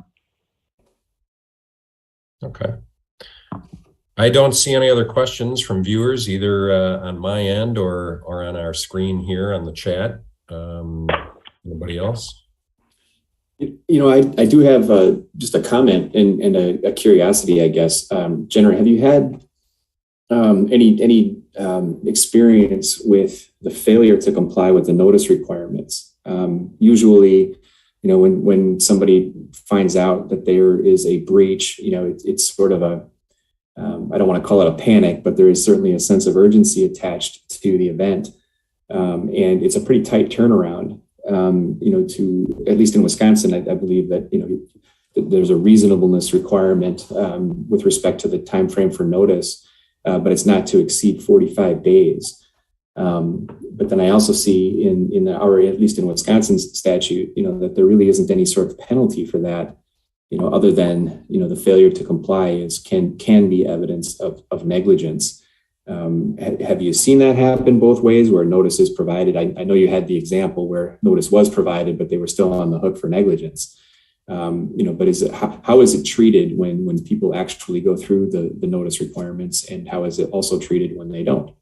Okay. I don't see any other questions from viewers, either on my end or on our screen here on the chat. Anybody else? I do have just a comment and a curiosity, I guess. Jenner, have you had any experience with the failure to comply with the notice requirements? Usually, when somebody finds out that there is a breach, it's sort of I don't want to call it a panic, but there is certainly a sense of urgency attached to the event. And it's a pretty tight turnaround. To, at least in Wisconsin, I believe that, that there's a reasonableness requirement with respect to the time frame for notice, but it's not to exceed 45 days. But then I also see at least in Wisconsin's statute, that there really isn't any sort of penalty for that, other than, the failure to comply can be evidence of negligence. Have you seen that happen both ways, where notice is provided? I know you had the example where notice was provided, but they were still on the hook for negligence. But how is it treated when people actually go through the notice requirements, and how is it also treated when they don't?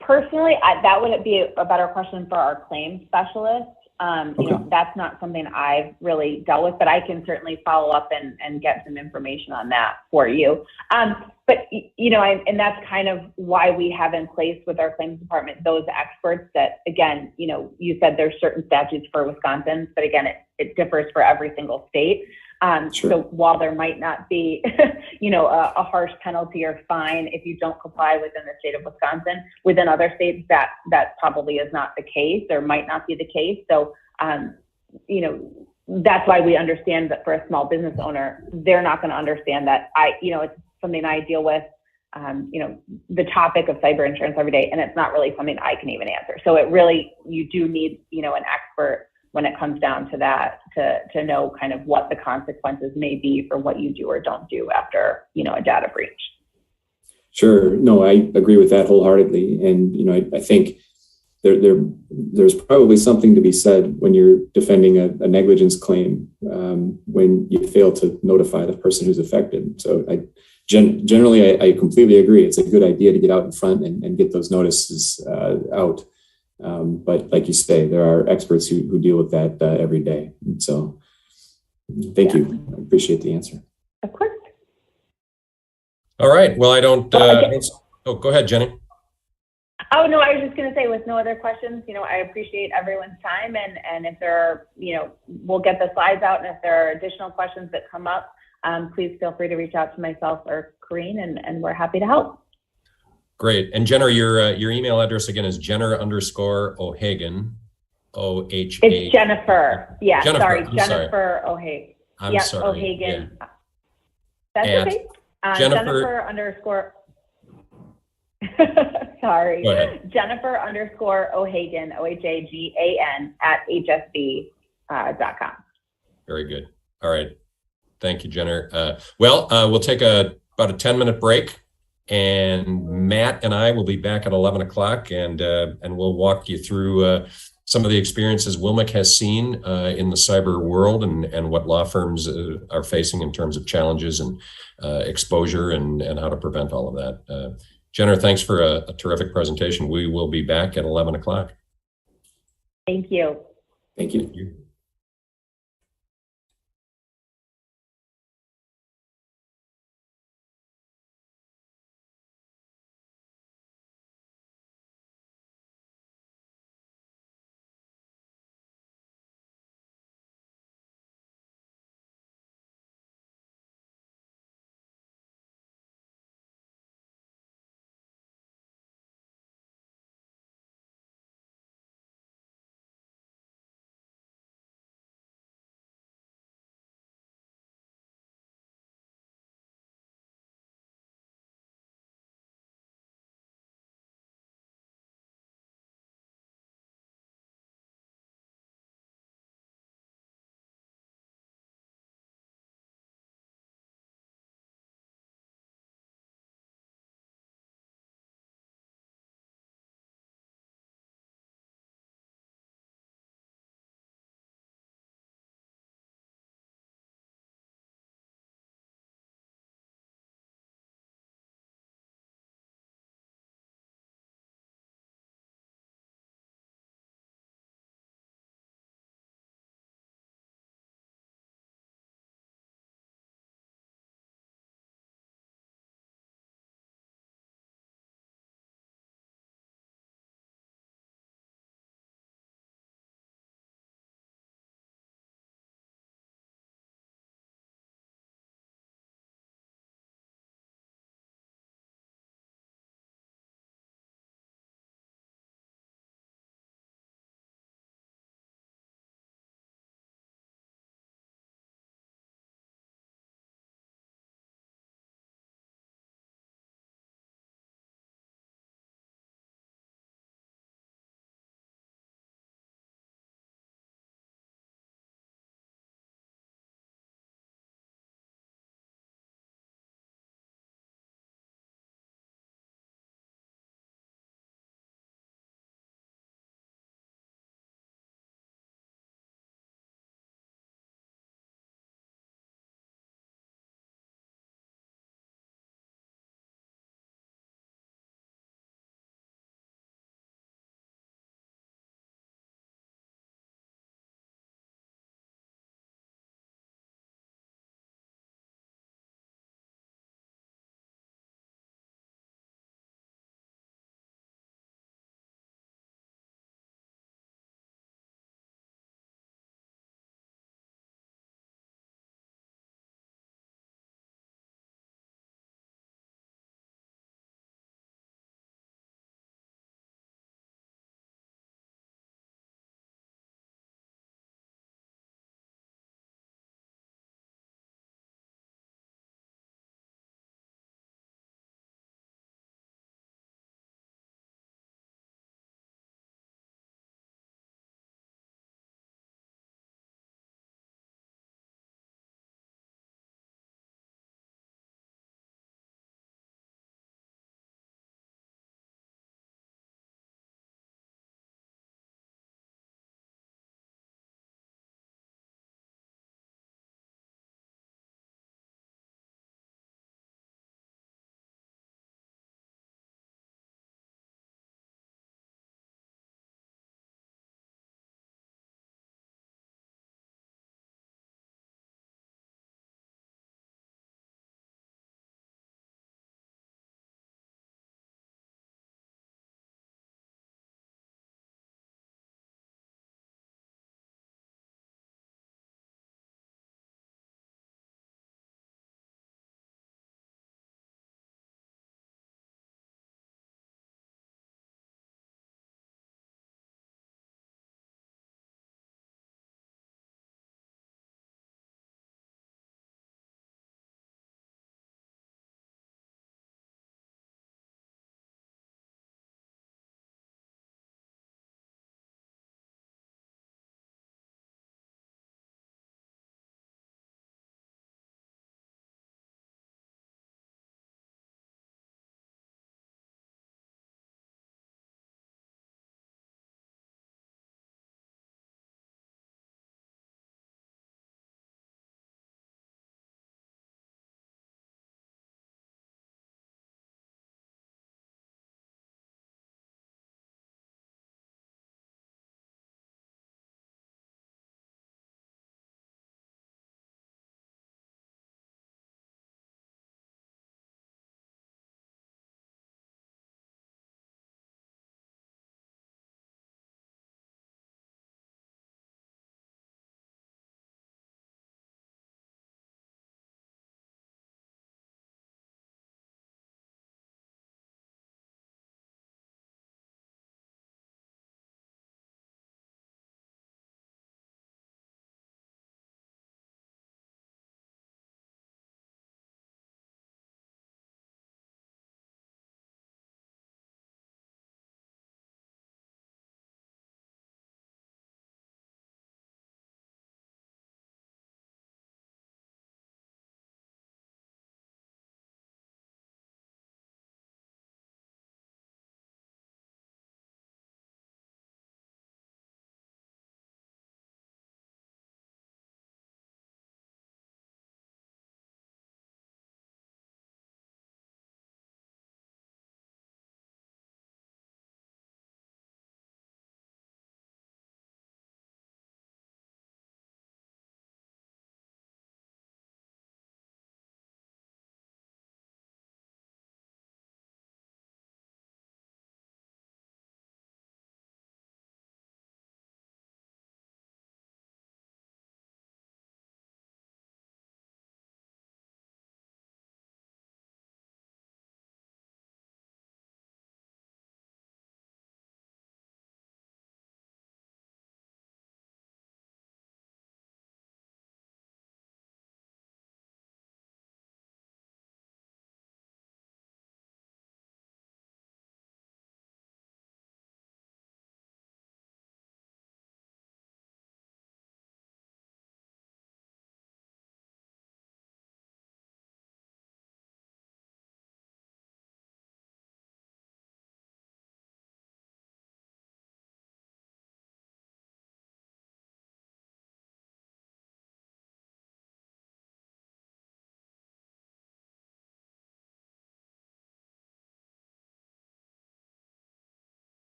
Personally, that would be a better question for our claims specialist. Okay. That's not something I've really dealt with, but I can certainly follow up and get some information on that for you. But and that's kind of why we have in place with our claims department those experts that, again, you said there's certain statutes for Wisconsin, but again, it differs for every single state. Sure. So while there might not be, a harsh penalty or fine if you don't comply within the state of Wisconsin, within other states that probably is not the case, or might not be the case. So, that's why we understand that for a small business owner, they're not going to understand that it's something I deal with, the topic of cyber insurance every day, and it's not really something I can even answer. So you do need, an expert when it comes down to that, to know kind of what the consequences may be for what you do or don't do after, a data breach. Sure. No, I agree with that wholeheartedly. And, I think there's probably something to be said when you're defending a negligence claim, when you fail to notify the person who's affected. So generally, I completely agree. It's a good idea to get out in front and get those notices out. But like you say, there are experts who deal with that every day. So thank you. I appreciate the answer. Of course. All right. Well, I don't. Go ahead, Jenny. Oh, no, I was just going to say, with no other questions, I appreciate everyone's time. And if there are, we'll get the slides out. And if there are additional questions that come up, please feel free to reach out to myself or Corrine, and we're happy to help. Great. And Jenner, your email address again is Jenner_O'Hagan, O-H-A. It's Jennifer. Yeah, Jennifer O'Hagan. I'm sorry. O'Hagan. Yeah. That's okay. Jennifer underscore. Sorry. Jennifer _O'Hagan, OHAGAN @hsb.com. Very good. All right. Thank you, Jenner. We'll take about a 10-minute break, and Matt and I will be back at 11 o'clock, and we'll walk you through some of the experiences WILMIC has seen in the cyber world, and what law firms are facing in terms of challenges and exposure, and how to prevent all of that. Jenner, thanks for a terrific presentation. We will be back at 11 o'clock. Thank you. Thank you. Thank you.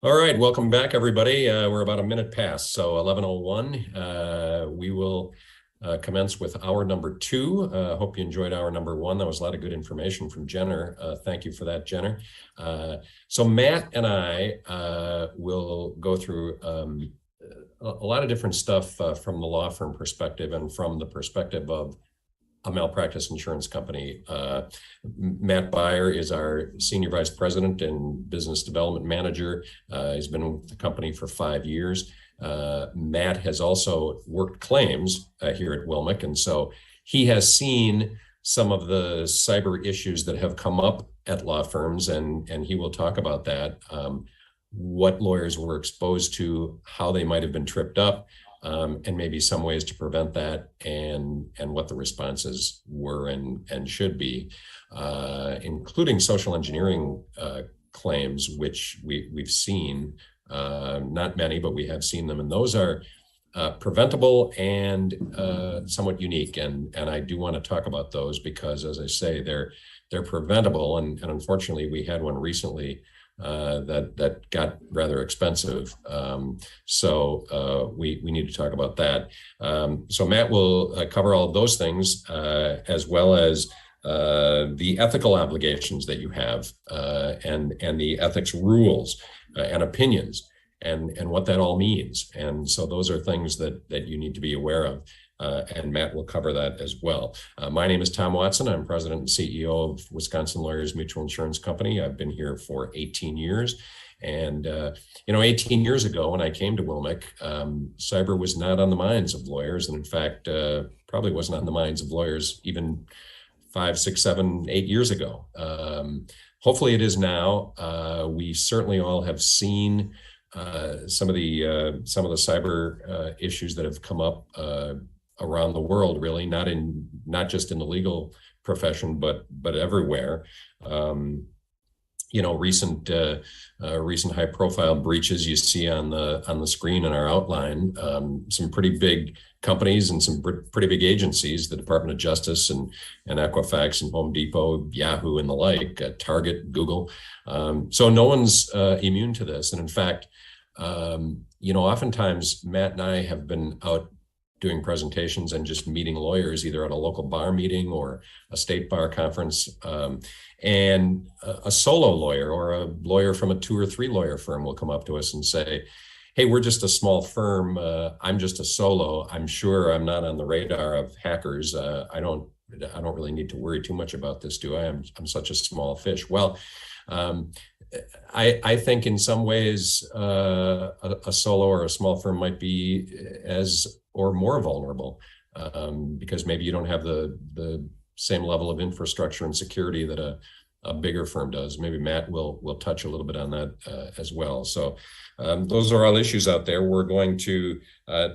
All right, welcome back, everybody. We're about a minute past, so 11:01. We will commence with hour number 2. Hope you enjoyed hour number 1. That was a lot of good information from Jenner. Thank you for that, Jenner. So Matt and I will go through a lot of different stuff from the law firm perspective and from the perspective of a malpractice insurance company. Matt Beier is our Senior Vice President and Business Development Manager. He's been with the company for 5 years. Matt has also worked claims here at WILMIC, and so he has seen some of the cyber issues that have come up at law firms, and he will talk about that, what lawyers were exposed to, how they might have been tripped up, and maybe some ways to prevent that, and what the responses were and should be, including social engineering claims, which we've seen, not many, but we have seen them, and those are preventable and somewhat unique, and I do want to talk about those because, as I say, they're preventable, and unfortunately we had one recently that got rather expensive. So we need to talk about that. So Matt will cover all of those things, as well as the ethical obligations that you have, and the ethics rules and opinions, and what that all means. And so those are things that you need to be aware of. And Matt will cover that as well. My name is Tom Watson. I'm President and CEO of Wisconsin Lawyers Mutual Insurance Company. I've been here for 18 years. And, 18 years ago when I came to WILMIC, cyber was not on the minds of lawyers. And in fact, probably wasn't on the minds of lawyers even 5, 6, 7, 8 years ago. Hopefully it is now. We certainly all have seen some of the cyber issues that have come up around the world, really, not just in the legal profession, but everywhere. Recent high profile breaches you see on the screen in our outline, some pretty big companies and some pretty big agencies, the Department of Justice and Equifax and Home Depot, Yahoo and the like, Target, Google. So no one's immune to this. And in fact, oftentimes Matt and I have been out doing presentations and just meeting lawyers, either at a local bar meeting or a state bar conference. And a solo lawyer or a lawyer from a 2 or 3 lawyer firm will come up to us and say, hey, we're just a small firm. I'm just a solo. I'm sure I'm not on the radar of hackers. I don't really need to worry too much about this, do I? I'm such a small fish. Well, I think in some ways a solo or a small firm might be as or more vulnerable, because maybe you don't have the same level of infrastructure and security that a bigger firm does. Maybe Matt will touch a little bit on that as well. So those are all issues out there. We're going to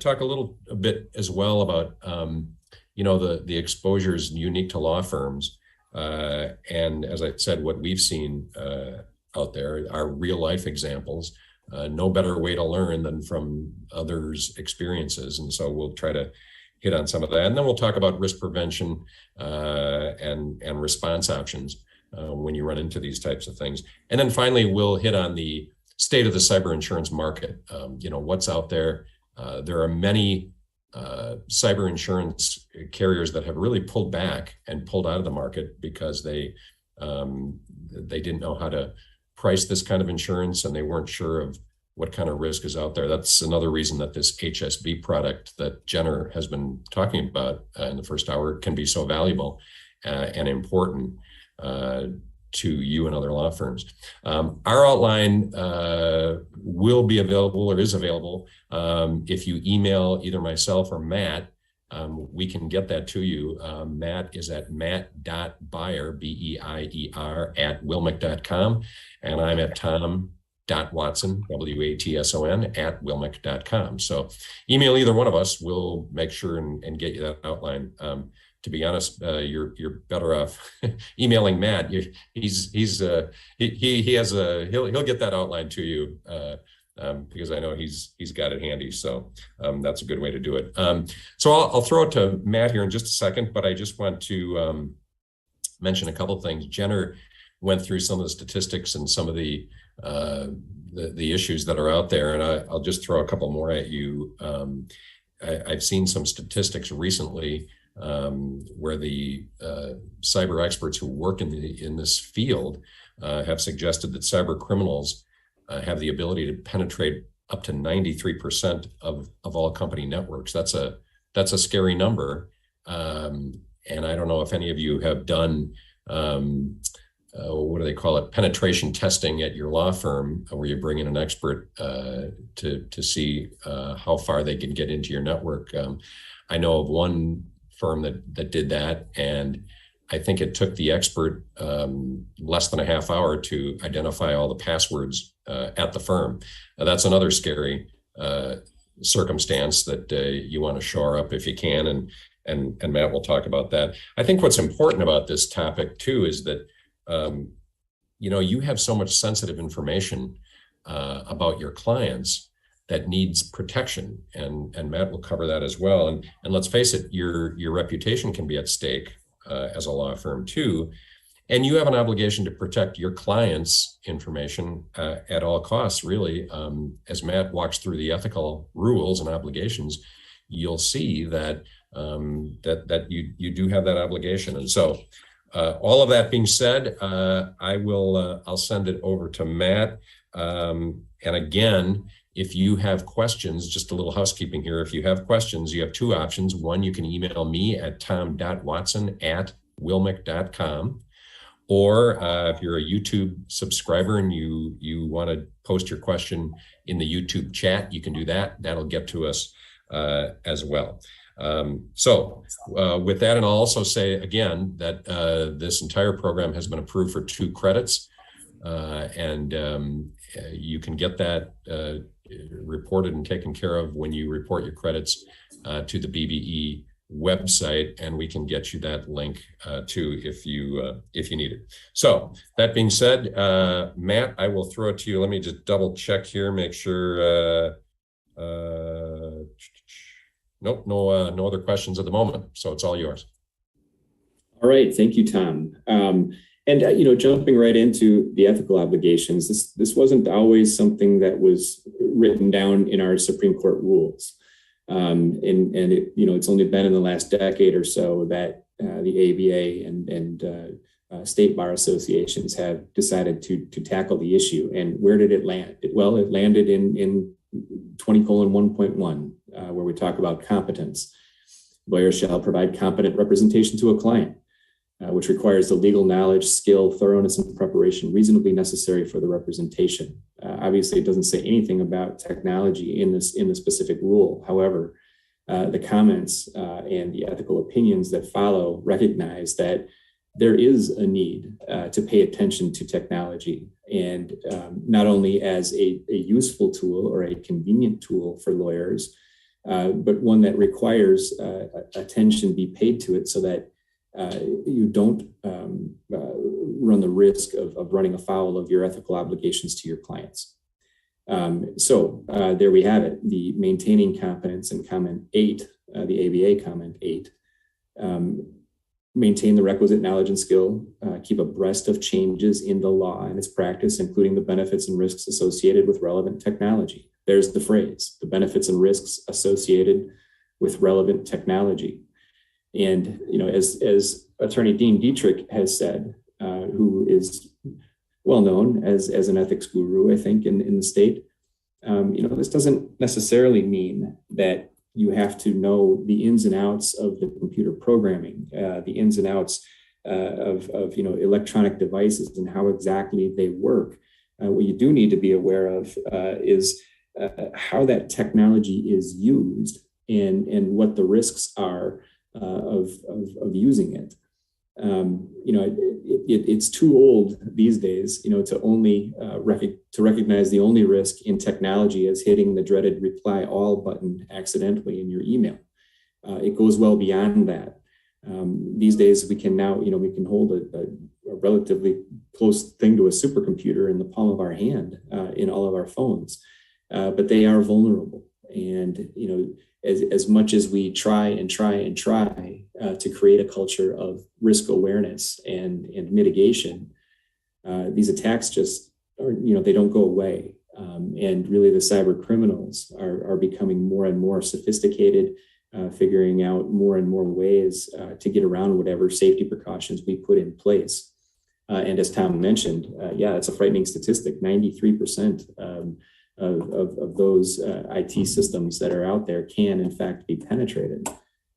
talk a bit as well about the exposures unique to law firms, and as I said, what we've seen out there are real life examples. No better way to learn than from others' experiences. And so we'll try to hit on some of that. And then we'll talk about risk prevention and response options when you run into these types of things. And then finally, we'll hit on the state of the cyber insurance market. What's out there. There are many cyber insurance carriers that have really pulled back and pulled out of the market because they didn't know how to price this kind of insurance, and they weren't sure of what kind of risk is out there. That's another reason that this HSB product that Jenner has been talking about in the first hour can be so valuable and important to you and other law firms. Our outline will be available or is available if you email either myself or Matt. We can get that to you. Matt is at matt.beier, B-E-I-E-R, at wilmic.com. And I'm at tom.watson, W-A-T-S-O-N, at wilmic.com. So email either one of us. We'll make sure and get you that outline. To be honest, you're better off emailing Matt. He'll get that outline to you because I know he's got it handy. So that's a good way to do it. So I'll throw it to Matt here in just a second, but I just want to mention a couple of things. Jenner went through some of the statistics and some of the the issues that are out there. And I'll just throw a couple more at you. I've seen some statistics recently where the cyber experts who work in this field have suggested that cyber criminals have the ability to penetrate up to 93% of all company networks. That's a scary number. And I don't know if any of you have done what do they call it? Penetration testing at your law firm, where you bring in an expert to see how far they can get into your network. I know of one firm that did that, and I think it took the expert less than a half hour to identify all the passwords at the firm. Now, that's another scary circumstance that you want to shore up if you can, and Matt will talk about that. I think what's important about this topic too is that you have so much sensitive information about your clients that needs protection, and Matt will cover that as well. And let's face it, your reputation can be at stake as a law firm too, and you have an obligation to protect your clients' information at all costs. Really, as Matt walks through the ethical rules and obligations, you'll see that that you do have that obligation. And so, all of that being said, I'll send it over to Matt. And again, if you have questions, just a little housekeeping here. If you have questions, you have two options. One, you can email me at tom.watson@wilmic.com. Or if you're a YouTube subscriber and you want to post your question in the YouTube chat, you can do that. That'll get to us as well. So with that, and I'll also say again that this entire program has been approved for 2 credits, and you can get that reported and taken care of when you report your credits to the BBE website, and we can get you that link too if you need it. So that being said, Matt, I will throw it to you. Let me just double check here, make sure. Nope, no other questions at the moment. So it's all yours. All right, thank you, Tom. And jumping right into the ethical obligations, this wasn't always something that was written down in our Supreme Court rules, and it's only been in the last decade or so that the ABA and state bar associations have decided to tackle the issue. And where did it land? It landed in 20:1.1, where we talk about competence. Lawyers shall provide competent representation to a client, which requires the legal knowledge, skill, thoroughness, and preparation reasonably necessary for the representation. Obviously, it doesn't say anything about technology in the specific rule. However, the comments and the ethical opinions that follow recognize that there is a need to pay attention to technology, and not only as a useful tool or a convenient tool for lawyers, but one that requires attention be paid to it so that you don't run the risk of running afoul of your ethical obligations to your clients. So there we have it, the maintaining competence in comment 8, the ABA comment 8. Maintain the requisite knowledge and skill, keep abreast of changes in the law and its practice, including the benefits and risks associated with relevant technology. There's the phrase, the benefits and risks associated with relevant technology. And, as Attorney Dean Dietrich has said, who is well known as an ethics guru, I think, in the state, this doesn't necessarily mean that you have to know the ins and outs of the computer programming, the ins and outs of electronic devices and how exactly they work. What you do need to be aware of is how that technology is used and what the risks are of using it. It's too old these days, to only recognize the only risk in technology as hitting the dreaded reply all button accidentally in your email. It goes well beyond that. These days, we can hold a relatively close thing to a supercomputer in the palm of our hand in all of our phones, but they are vulnerable. And as much as we try to create a culture of risk awareness and mitigation, these attacks just they don't go away. And really the cyber criminals are becoming more and more sophisticated, figuring out more and more ways to get around whatever safety precautions we put in place. And as Tom mentioned, it's a frightening statistic. 93% of those IT systems that are out there can in fact be penetrated.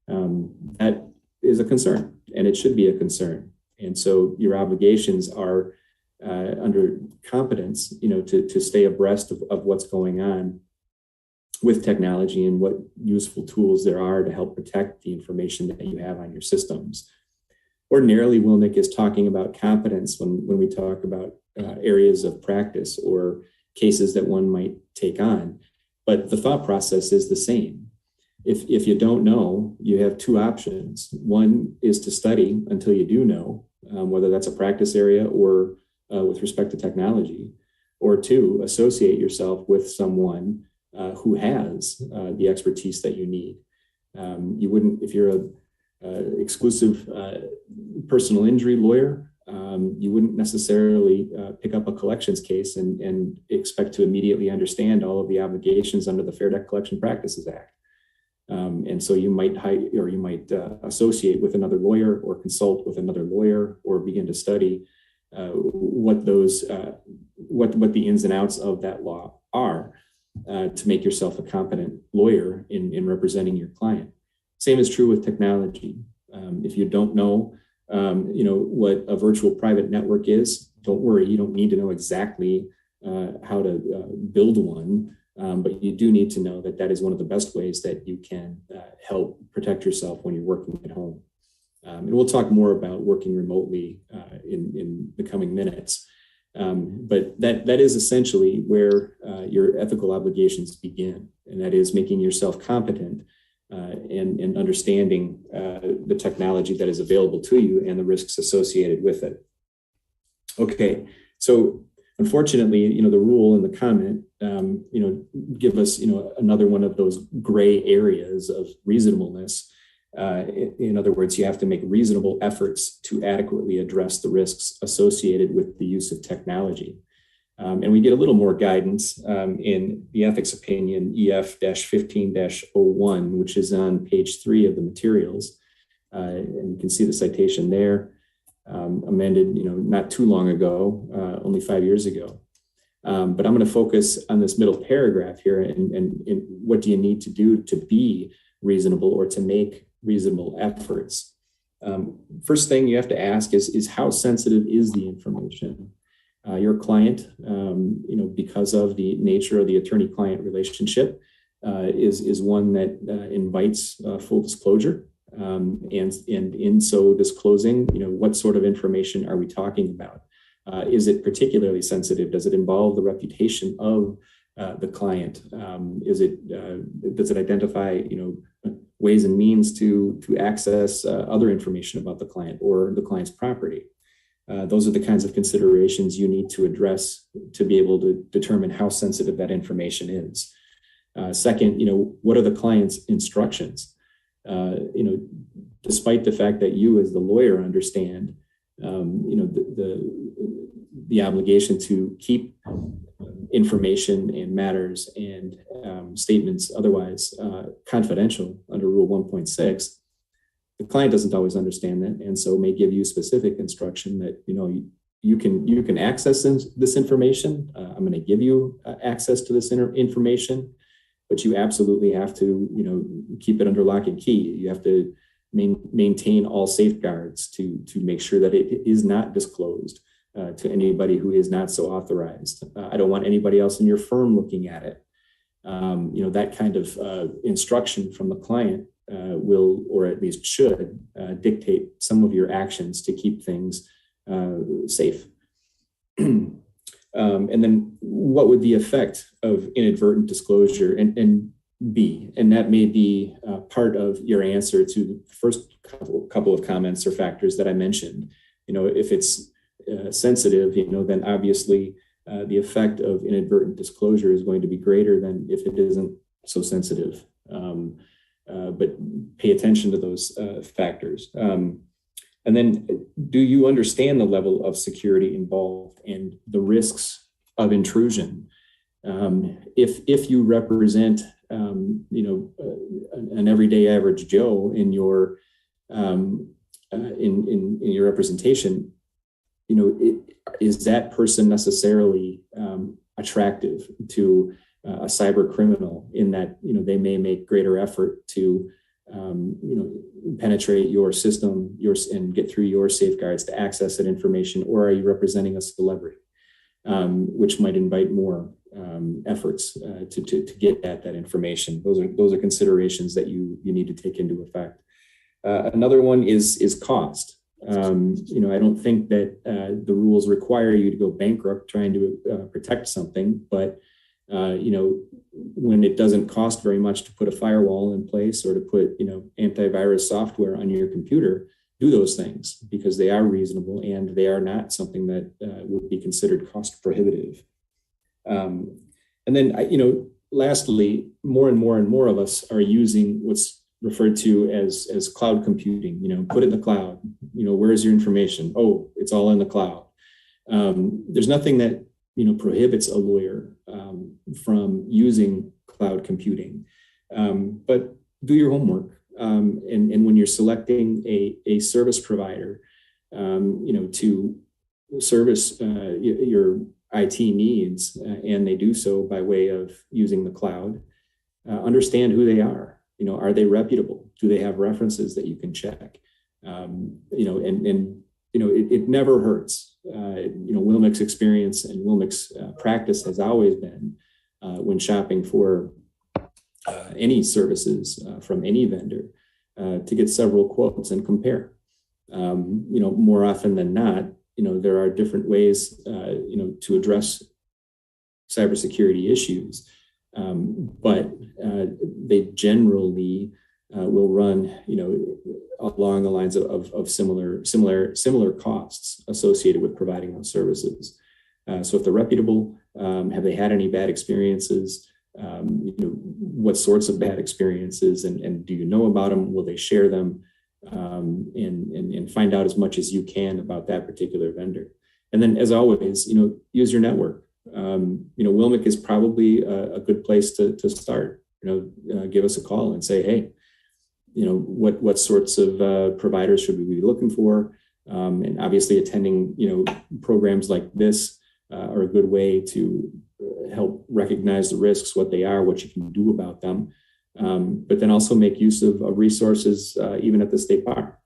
That is a concern, and it should be a concern. And so your obligations are under competence, to stay abreast of what's going on with technology and what useful tools there are to help protect the information that you have on your systems. Ordinarily, WILMIC is talking about competence when we talk about areas of practice or cases that one might take on, but the thought process is the same. If you don't know, you have two options. One is to study until you do know, whether that's a practice area or with respect to technology, or two, associate yourself with someone who has the expertise that you need. You wouldn't, if you're a exclusive personal injury lawyer, you wouldn't necessarily pick up a collections case and expect to immediately understand all of the obligations under the Fair Debt Collection Practices Act. And so you might associate with another lawyer or consult with another lawyer or begin to study what the ins and outs of that law are to make yourself a competent lawyer in representing your client. Same is true with technology. If you don't know, what a virtual private network is, don't worry. You don't need to know exactly how to build one, but you do need to know that is one of the best ways that you can help protect yourself when you're working at home. And we'll talk more about working remotely in the coming minutes. But that is essentially where your ethical obligations begin, and that is making yourself competent and understanding the technology that is available to you and the risks associated with it. Okay, so unfortunately, the rule and the comment, give us, another one of those gray areas of reasonableness. In other words, you have to make reasonable efforts to adequately address the risks associated with the use of technology. And we get a little more guidance in the ethics opinion EF-15-01, which is on page 3 of the materials. And you can see the citation there, amended, not too long ago, only 5 years ago. But I'm going to focus on this middle paragraph here and what do you need to do to be reasonable or to make reasonable efforts. First thing you have to ask is how sensitive is the information? Your client, because of the nature of the attorney-client relationship, is one that invites full disclosure. And in so disclosing, what sort of information are we talking about? Is it particularly sensitive? Does it involve the reputation of the client? Does it identify, ways and means to access other information about the client or the client's property? Those are the kinds of considerations you need to address to be able to determine how sensitive that information is. Second, what are the client's instructions? Despite the fact that you as the lawyer understand, the obligation to keep information and matters and statements otherwise confidential under Rule 1.6, the client doesn't always understand that, and so may give you specific instruction that you can access this information. I'm going to give you access to this information, but you absolutely have to keep it under lock and key. You have to maintain all safeguards to make sure that it is not disclosed to anybody who is not so authorized. I don't want anybody else in your firm looking at it. That kind of instruction from the client will, or at least should, dictate some of your actions to keep things safe. And then what would the effect of inadvertent disclosure and be? And that may be part of your answer to the first couple of comments or factors that I mentioned. If it's sensitive, then obviously the effect of inadvertent disclosure is going to be greater than if it isn't so sensitive. But pay attention to those factors. And then, do you understand the level of security involved and the risks of intrusion. If you represent, an everyday average Joe in your in your representation, is that person necessarily attractive to a cyber criminal in that, they may make greater effort to, penetrate your system, and get through your safeguards to access that information, or are you representing a celebrity, which might invite more efforts to get at that information? Those are considerations that you need to take into effect. Another one is cost. I don't think that the rules require you to go bankrupt trying to protect something, but when it doesn't cost very much to put a firewall in place or to put antivirus software on your computer, do those things because they are reasonable and they are not something that would be considered cost prohibitive. And then lastly, more and more of us are using what's referred to as cloud computing. Put it in the cloud. Where's your information? Oh, it's all in the cloud. There's nothing that prohibits a lawyer from using cloud computing, but do your homework. And when you're selecting a service provider, to service your IT needs, and they do so by way of using the cloud, understand who they are. Are they reputable? Do they have references that you can check? It never hurts. WILMIC's experience and WILMIC's practice has always been when shopping for any services from any vendor to get several quotes and compare. More often than not, there are different ways, to address cybersecurity issues, but they generally will run, along the lines of similar costs associated with providing those services. So if they're reputable, have they had any bad experiences? What sorts of bad experiences, and do you know about them? Will they share them? And find out as much as you can about that particular vendor. And then, as always, use your network. WILMIC is probably a good place to start. Give us a call and say, hey, what sorts of providers should we be looking for? And obviously, attending programs like this are a good way to help recognize the risks, what they are, what you can do about them. But then also make use of resources, even at the state bar.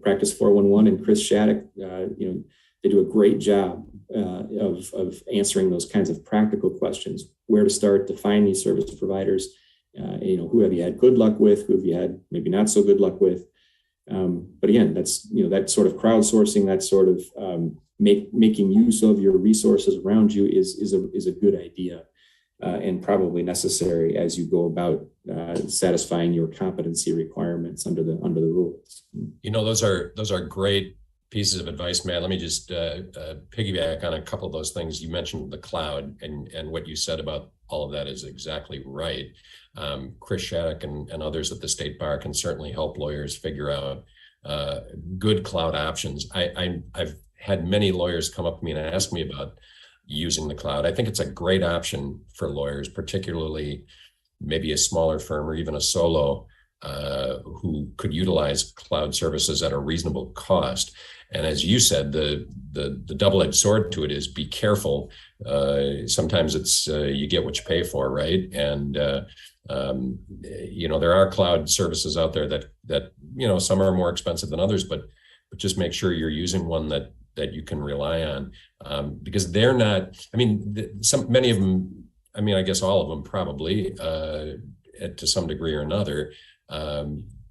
Practice 411 and Chris Shattuck, they do a great job of answering those kinds of practical questions. Where to start to find these service providers? Who have you had good luck with? Who have you had maybe not so good luck with? But again, that's that sort of crowdsourcing, that sort of making use of your resources around you is a good idea. And probably necessary as you go about satisfying your competency requirements under the rules. Those are great pieces of advice, Matt. Let me just piggyback on a couple of those things. You mentioned the cloud, and what you said about all of that is exactly right. Chris Shattuck and others at the State Bar can certainly help lawyers figure out good cloud options. I've had many lawyers come up to me and ask me about using the cloud. I think it's a great option for lawyers, particularly maybe a smaller firm or even a solo who could utilize cloud services at a reasonable cost. And as you said, the double-edged sword to it is be careful. Sometimes it's you get what you pay for, right? And there are cloud services out there that some are more expensive than others, but just make sure you're using one that you can rely on, because they're not, many of them, I guess all of them probably, to some degree or another,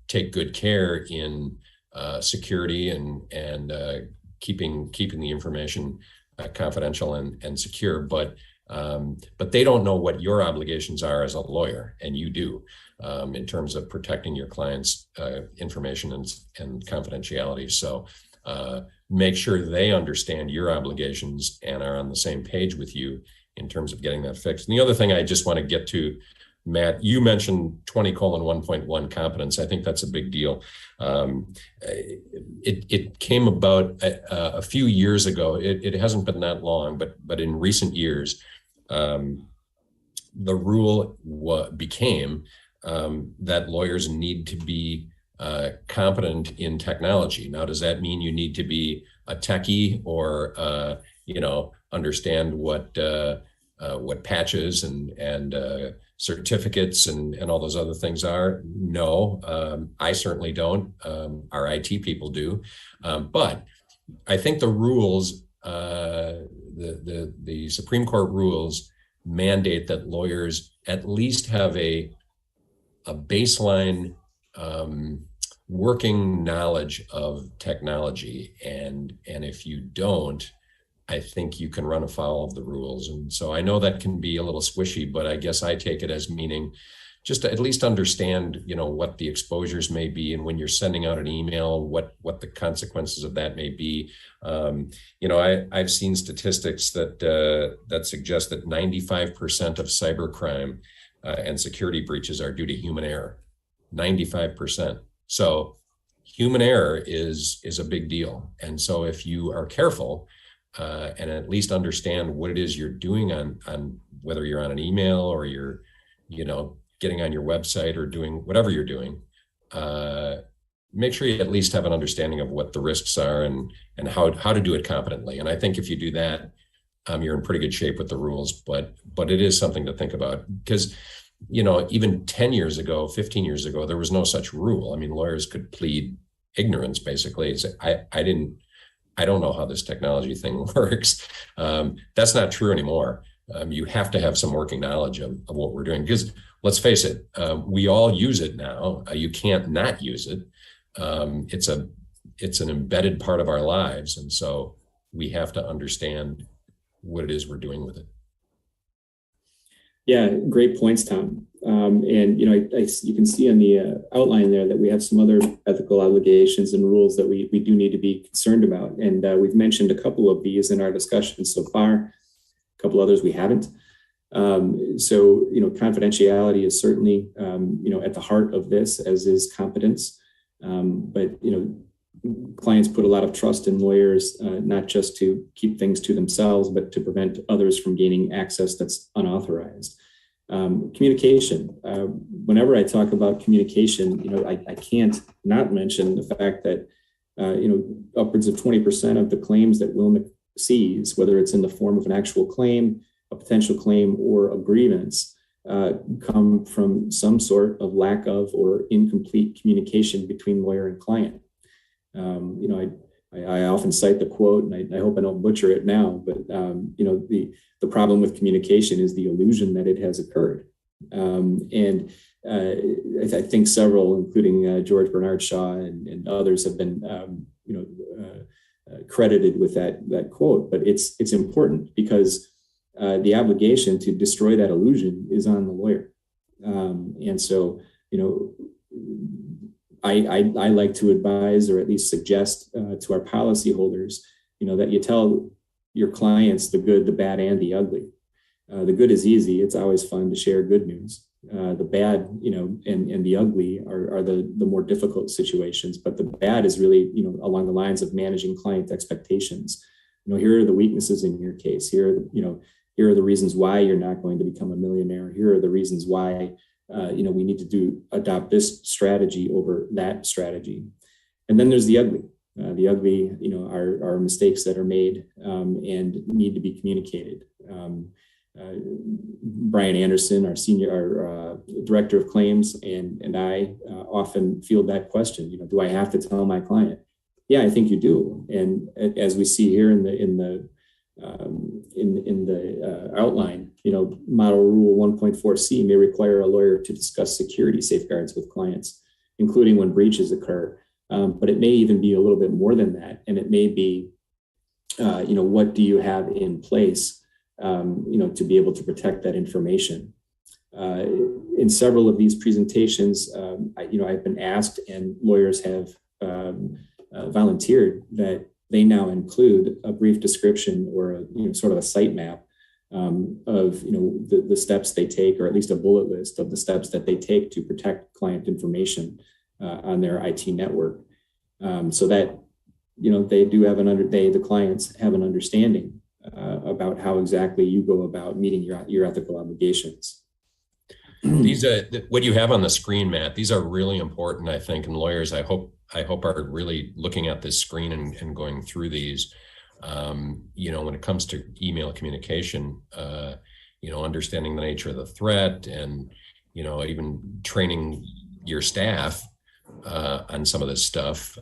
take good care in security and keeping the information confidential and secure, but they don't know what your obligations are as a lawyer, and you do, in terms of protecting your client's information and confidentiality. So make sure they understand your obligations and are on the same page with you in terms of getting that fixed. And the other thing I just want to get to Matt, you mentioned 20:1.1 competence. I think that's a big deal. It came about a few years ago. It hasn't been that long, but in recent years, the rule became that lawyers need to be competent in technology. Now, does that mean you need to be a techie or understand what patches and certificates and all those other things are? No, I certainly don't. Our IT people do, but I think the rules, the Supreme Court rules, mandate that lawyers at least have a baseline working knowledge of technology, and if you don't, I think you can run afoul of the rules. And so I know that can be a little squishy, but I guess I take it as meaning just to at least understand, what the exposures may be, and when you're sending out an email, what the consequences of that may be. I've seen statistics that suggest that 95% of cybercrime and security breaches are due to human error. 95%. So human error is a big deal. And so if you are careful and at least understand what it is you're doing on whether you're on an email or you're, getting on your website or doing whatever you're doing, make sure you at least have an understanding of what the risks are and how to do it competently. And I think if you do that, you're in pretty good shape with the rules, but it is something to think about, because even 10 years ago, 15 years ago, there was no such rule. I mean, lawyers could plead ignorance, basically. Say, I don't know how this technology thing works. That's not true anymore. You have to have some working knowledge of what we're doing, because let's face it, we all use it now. You can't not use it. It's an embedded part of our lives. And so we have to understand what it is we're doing with it. Yeah, great points, Tom. And you can see on the outline there that we have some other ethical obligations and rules that we do need to be concerned about. And we've mentioned a couple of these in our discussion so far. A couple others we haven't. So confidentiality is certainly at the heart of this, as is competence. But clients put a lot of trust in lawyers, not just to keep things to themselves, but to prevent others from gaining access that's unauthorized. Communication. Whenever I talk about communication, I can't not mention the fact that, upwards of 20% of the claims that WILMIC sees, whether it's in the form of an actual claim, a potential claim, or a grievance, come from some sort of lack of or incomplete communication between lawyer and client. I often cite the quote, and I hope I don't butcher it now, but the problem with communication is the illusion that it has occurred. And I think several, including George Bernard Shaw and others, have been credited with that quote. But it's important because the obligation to destroy that illusion is on the lawyer. And so, I like to advise, or at least suggest to our policyholders, that you tell your clients the good, the bad, and the ugly. The good is easy. It's always fun to share good news. The bad, and the ugly are the more difficult situations. But the bad is really, along the lines of managing client expectations. Here are the weaknesses in your case. Here are the reasons why you're not going to become a millionaire. Here are the reasons why we need to adopt this strategy over that strategy. And then there's the ugly. The ugly, are mistakes that are made and need to be communicated. Brian Anderson, our director of claims, and I often field that question. Do I have to tell my client? Yeah, I think you do. And as we see here in the outline, Model Rule 1.4C may require a lawyer to discuss security safeguards with clients, including when breaches occur. But it may even be a little bit more than that, and it may be, what do you have in place, to be able to protect that information. In several of these presentations, I've been asked, and lawyers have volunteered, that they now include a brief description or sort of a sitemap of the steps they take, or at least a bullet list of the steps that they take to protect client information on their IT network, so that they do have the clients have an understanding about how exactly you go about meeting your ethical obligations. These what you have on the screen, Matt, these are really important, I think, and lawyers, I hope are really looking at this screen and going through these. When it comes to email communication, understanding the nature of the threat, and even training your staff on some of this stuff.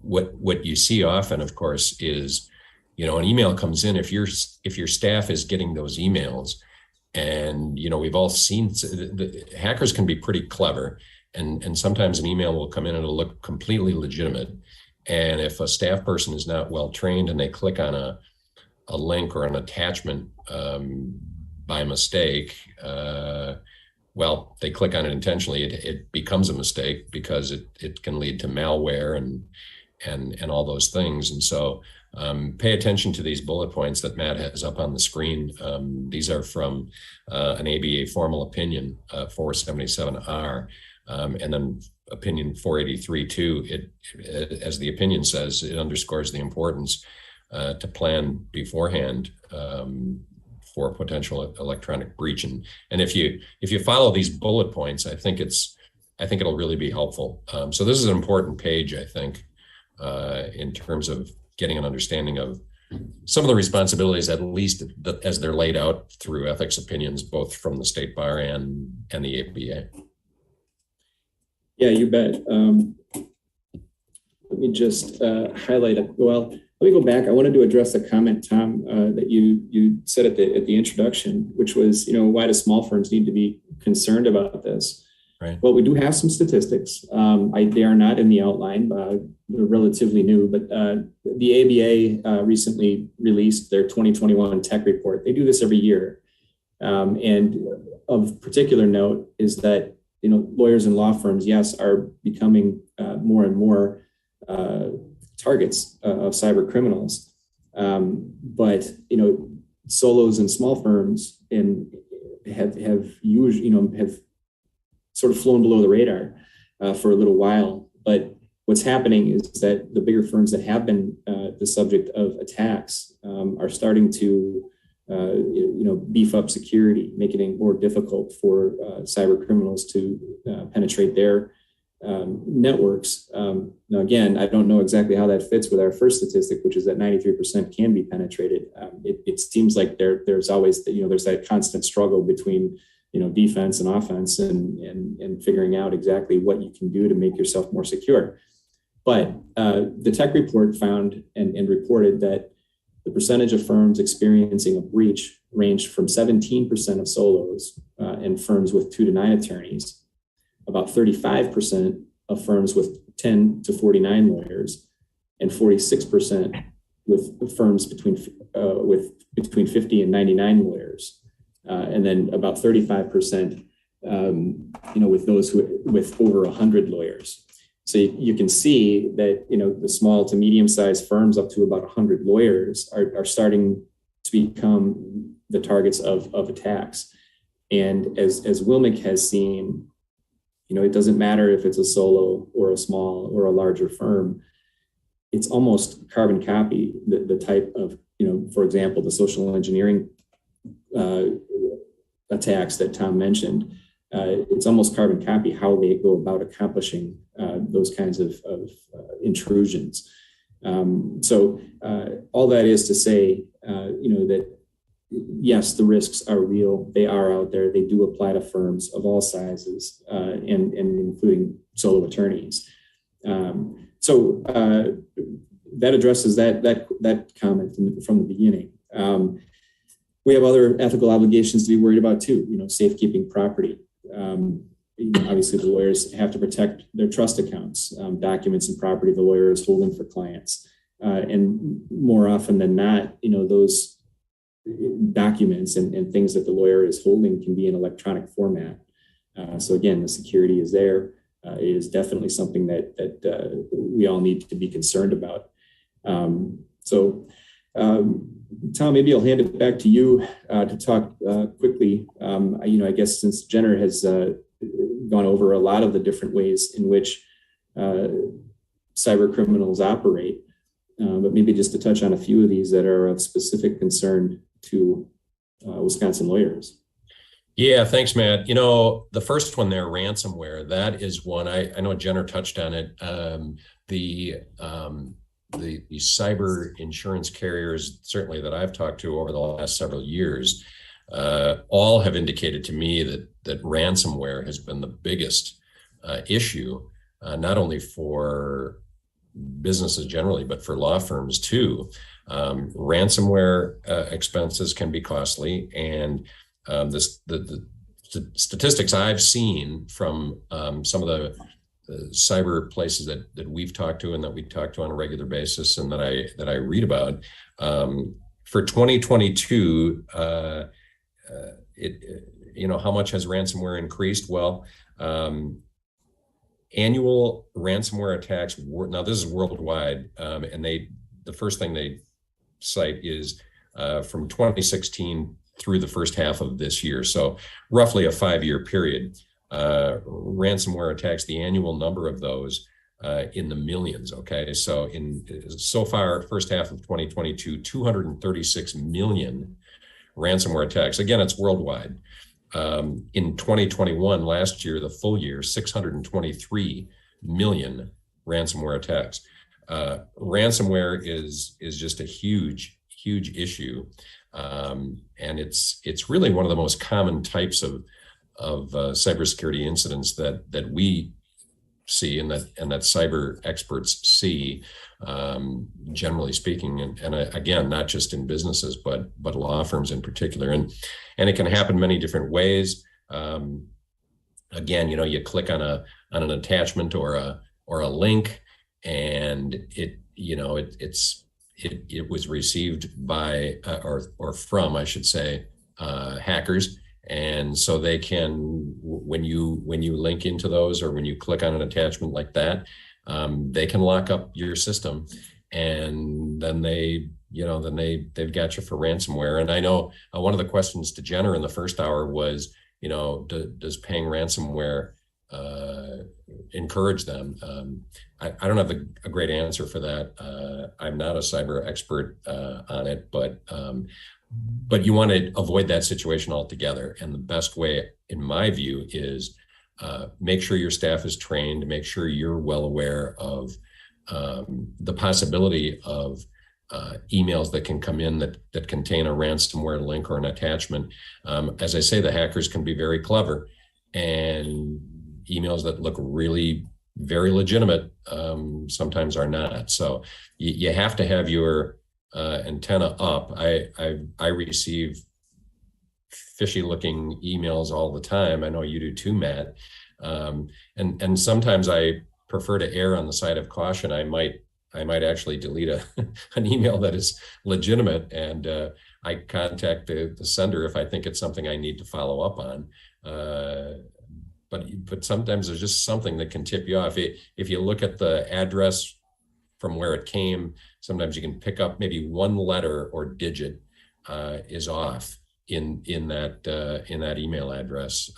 What you see often, of course, is an email comes in. If your staff is getting those emails, and we've all seen the hackers can be pretty clever, and sometimes an email will come in and it'll look completely legitimate. And if a staff person is not well trained and they click on a link or an attachment by mistake, they click on it intentionally, it becomes a mistake, because it can lead to malware and all those things. And so pay attention to these bullet points that Matt has up on the screen. These are from an ABA formal opinion, 477R, and then opinion 483-2. As the opinion says, it underscores the importance to plan beforehand for a potential electronic breach. And if you follow these bullet points, I think it'll really be helpful. So this is an important page, I think, in terms of getting an understanding of some of the responsibilities, at least as they're laid out through ethics opinions, both from the State Bar and the ABA. Yeah, you bet. Let me just highlight it. Well, let me go back. I wanted to address a comment, Tom, that you said at the introduction, which was, why do small firms need to be concerned about this? Right. Well, we do have some statistics. They are not in the outline. They're relatively new, but the ABA recently released their 2021 tech report. They do this every year. And of particular note is that, lawyers and law firms, yes, are becoming more and more targets of cyber criminals. But, solos and small firms have sort of flown below the radar for a little while. But what's happening is that the bigger firms that have been the subject of attacks are starting to beef up security, making it more difficult for cyber criminals to penetrate their networks. Now, again, I don't know exactly how that fits with our first statistic, which is that 93% can be penetrated. It seems like there's always there's that constant struggle between defense and offense, and figuring out exactly what you can do to make yourself more secure. But the tech report found and reported that the percentage of firms experiencing a breach ranged from 17% of solos and firms with 2 to 9 attorneys, about 35% of firms with 10 to 49 lawyers, and 46% with firms between 50 and 99 lawyers. And then about 35%, with those with over 100 lawyers. So you can see that, the small to medium-sized firms up to about 100 lawyers are starting to become the targets of attacks. And as WILMIC has seen, it doesn't matter if it's a solo or a small or a larger firm. It's almost carbon copy the type of, for example, the social engineering attacks that Tom mentioned. It's almost carbon copy how they go about accomplishing those kinds of intrusions. So all that is to say, that yes, the risks are real. They are out there. They do apply to firms of all sizes, and including solo attorneys. So that addresses that comment from the beginning. We have other ethical obligations to be worried about too. Safekeeping property. Obviously, the lawyers have to protect their trust accounts, documents and property the lawyer is holding for clients. And more often than not, those documents and things that the lawyer is holding can be in electronic format. So again, the security is there. It is definitely something that we all need to be concerned about. So Tom, maybe I'll hand it back to you to talk quickly. I guess since Jenner has gone over a lot of the different ways in which cyber criminals operate, but maybe just to touch on a few of these that are of specific concern to Wisconsin lawyers. Yeah, thanks, Matt. The first one there, ransomware, that is one, I know Jenner touched on it. The cyber insurance carriers, certainly that I've talked to over the last several years, all have indicated to me that ransomware has been the biggest issue, not only for businesses generally, but for law firms too. Ransomware expenses can be costly, and the statistics I've seen from some of the cyber places that we've talked to and that we talk to on a regular basis and that I read about, for 2022, how much has ransomware increased? Well, annual ransomware attacks now this is worldwide, and the first thing they cite is from 2016 through the first half of this year, so roughly a 5-year period. Ransomware attacks, the annual number of those in the millions. Okay, so so far, first half of 2022, 236 million ransomware attacks. Again, it's worldwide. In 2021, last year, the full year, 623 million ransomware attacks. Ransomware is just a huge issue, and it's really one of the most common types of cybersecurity incidents that we see and that cyber experts see, generally speaking, and again, not just in businesses but law firms in particular, and it can happen many different ways. Again, you click on an attachment or a link, and it was received by or from, I should say, hackers. And so they can, when you link into those, or when you click on an attachment like that, they can lock up your system, and then they've got you for ransomware. And I know one of the questions to Jenner in the first hour was, does paying ransomware encourage them? I don't have a great answer for that. I'm not a cyber expert on it, but you want to avoid that situation altogether. And the best way, in my view, is make sure your staff is trained, make sure you're well aware of the possibility of emails that can come in that contain a ransomware link or an attachment. As I say, the hackers can be very clever, and emails that look really very legitimate sometimes are not. So you have to have your antenna up. I receive fishy looking emails all the time. I know you do too, Matt. And sometimes I prefer to err on the side of caution. I might actually delete an email that is legitimate, and I contact the sender if I think it's something I need to follow up on. But sometimes there's just something that can tip you off. If you look at the address from where it came, sometimes you can pick up maybe one letter or digit is off in that email address.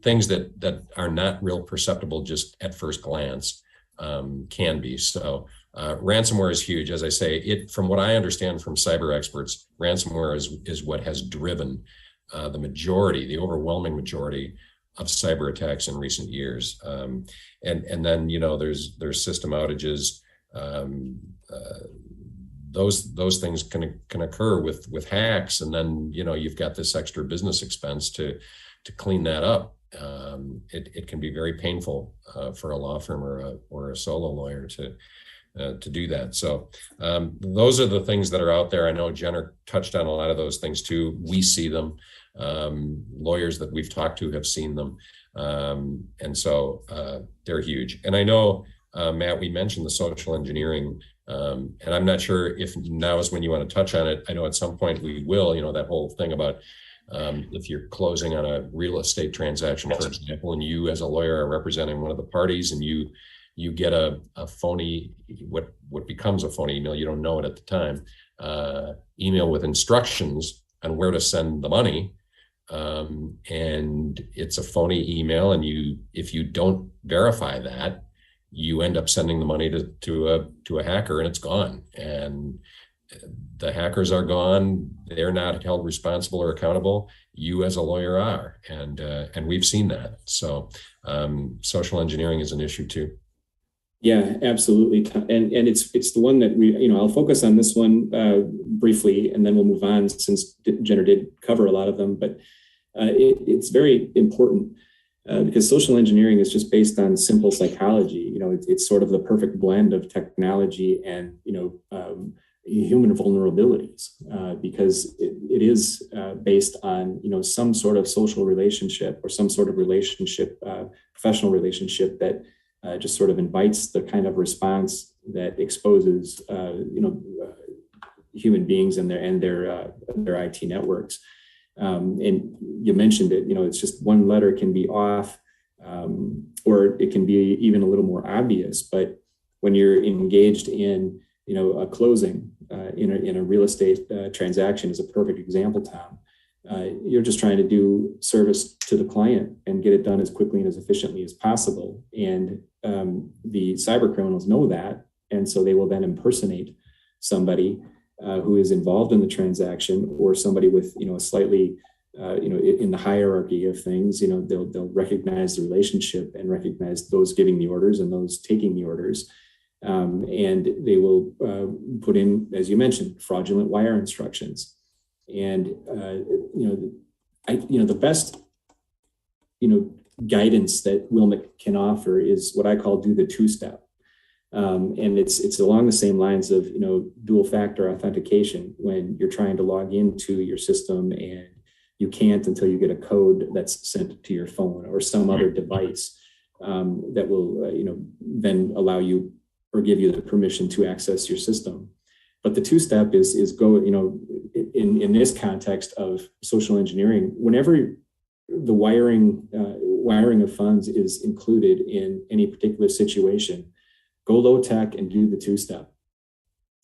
Things that are not real perceptible just at first glance can be. So ransomware is huge. As I say, from what I understand from cyber experts, ransomware is what has driven the overwhelming majority of cyber attacks in recent years. And then, there's system outages. Those things can occur with hacks, and then you've got this extra business expense to clean that up. It can be very painful for a law firm or a solo lawyer to do that. So those are the things that are out there. I know Jenner touched on a lot of those things too. We see them. Lawyers that we've talked to have seen them, and so they're huge. And I know, Matt, we mentioned the social engineering, and I'm not sure if now is when you want to touch on it. I know at some point we will. That whole thing about if you're closing on a real estate transaction, for example, and you as a lawyer are representing one of the parties, and you you get a phony, what becomes a phony email, you don't know it at the time, email with instructions on where to send the money. And it's a phony email, and if you don't verify that, you end up sending the money to a hacker, and it's gone. And the hackers are gone. They're not held responsible or accountable. You as a lawyer are, and we've seen that. So social engineering is an issue too. Yeah, absolutely. And it's the one that I'll focus on this one briefly, and then we'll move on, since Jenner did cover a lot of them. But it's very important because social engineering is just based on simple psychology. It's sort of the perfect blend of technology and human vulnerabilities, because it is based on some sort of social relationship or some sort of relationship, professional relationship that just sort of invites the kind of response that exposes human beings and their IT networks. And you mentioned it, it's just one letter can be off, or it can be even a little more obvious. But when you're engaged in a closing in a real estate transaction is a perfect example, Tom. You're just trying to do service to the client and get it done as quickly and as efficiently as possible. And the cyber criminals know that. And so they will then impersonate somebody who is involved in the transaction, or somebody with, a slightly, in the hierarchy of things, they'll recognize the relationship and recognize those giving the orders and those taking the orders. And they will put in, as you mentioned, fraudulent wire instructions. And, the best, guidance that WILMIC can offer is what I call do the two-step. And it's along the same lines of, dual factor authentication, when you're trying to log into your system and you can't until you get a code that's sent to your phone or some other device that will, then allow you or give you the permission to access your system. But the two-step is go, in this context of social engineering, whenever the wiring of funds is included in any particular situation, go low tech and do the two-step.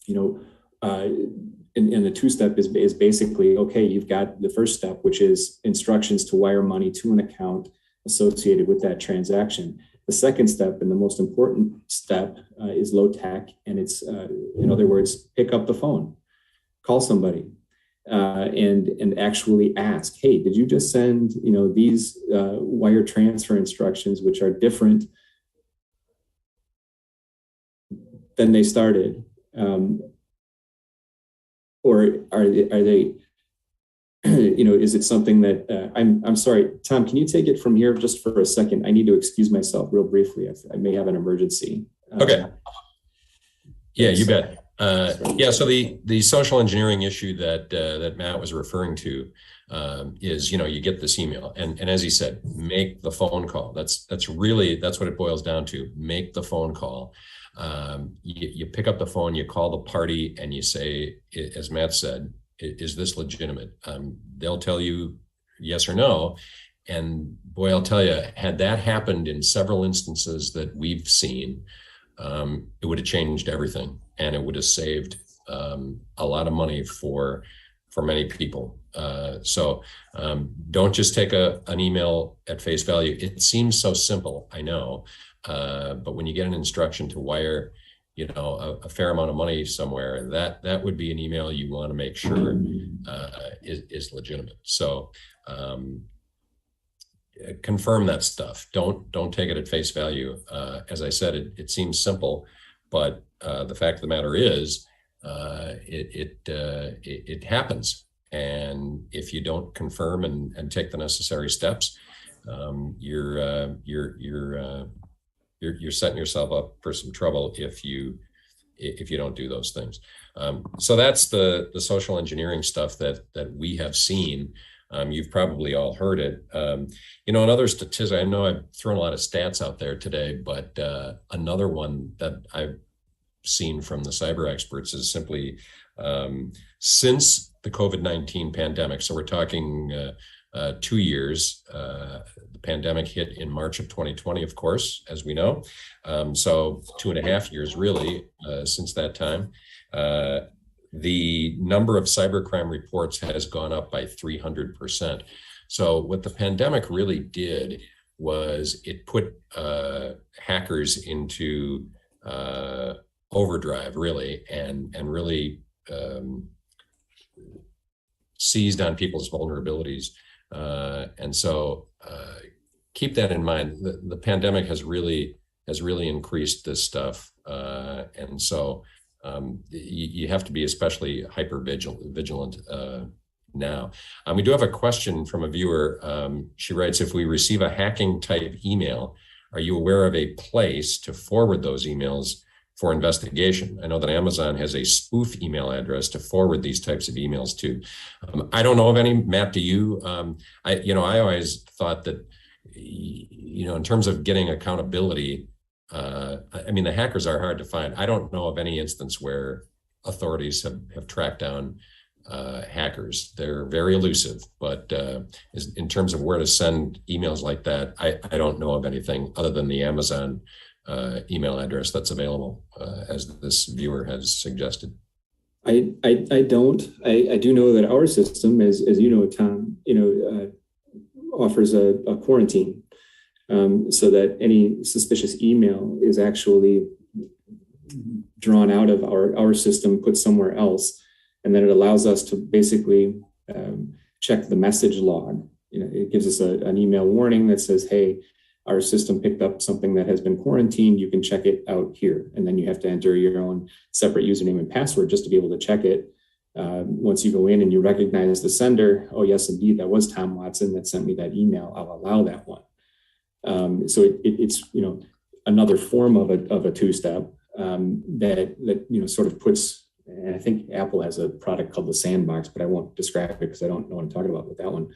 And the two-step is basically, okay, you've got the first step, which is instructions to wire money to an account associated with that transaction. The second step, and the most important step, is low tech, and it's, in other words, pick up the phone, call somebody, and actually ask, hey, did you just send these wire transfer instructions, which are different than they started, or are they is it something that I'm sorry, Tom, can you take it from here just for a second? I need to excuse myself real briefly. I may have an emergency. Okay. Yeah, you bet. Yeah, so the social engineering issue that Matt was referring to is, you get this email, and as he said, make the phone call. That's what it boils down to. Make the phone call. You pick up the phone, you call the party, and you say, as Matt said, is this legitimate? They'll tell you yes or no. And boy, I'll tell you, had that happened in several instances that we've seen, it would have changed everything, and it would have saved a lot of money for many people. So don't just take an email at face value. It seems so simple, I know, but when you get an instruction to wire a fair amount of money somewhere, that would be an email you want to make sure is legitimate. So confirm that stuff. Don't take it at face value. As I said, it seems simple, but the fact of the matter is, it happens. And if you don't confirm and take the necessary steps, you're setting yourself up for some trouble if you don't do those things. So that's the social engineering stuff that we have seen. You've probably all heard it. Another statistic, I know I've thrown a lot of stats out there today, but another one that I've seen from the cyber experts is simply since the COVID-19 pandemic, so we're talking 2 years. The pandemic hit in March of 2020, of course, as we know. So 2.5 years really since that time. The number of cybercrime reports has gone up by 300%. So what the pandemic really did was it put hackers into overdrive, really, and really seized on people's vulnerabilities. And so keep that in mind. The pandemic has really increased this stuff. And so you have to be especially hyper vigilant now. We do have a question from a viewer. She writes, if we receive a hacking type email, are you aware of a place to forward those emails for investigation? I know that Amazon has a spoof email address to forward these types of emails to. I don't know of any. Matt, do you? I always thought that, in terms of getting accountability, I mean, the hackers are hard to find. I don't know of any instance where authorities have tracked down hackers. They're very elusive, but in terms of where to send emails like that, I don't know of anything other than the Amazon email address that's available, as this viewer has suggested. I don't. I do know that our system, as you know, Tom, offers a quarantine, so that any suspicious email is actually drawn out of our system, put somewhere else, and then it allows us to basically check the message log. It gives us an email warning that says, hey, our system picked up something that has been quarantined. You can check it out here. And then you have to enter your own separate username and password just to be able to check it. Once you go in and you recognize the sender, oh, yes, indeed, that was Tom Watson that sent me that email. I'll allow that one. So it's another form of a two-step that sort of puts, and I think Apple has a product called the Sandbox, but I won't describe it because I don't know what I'm talking about with that one.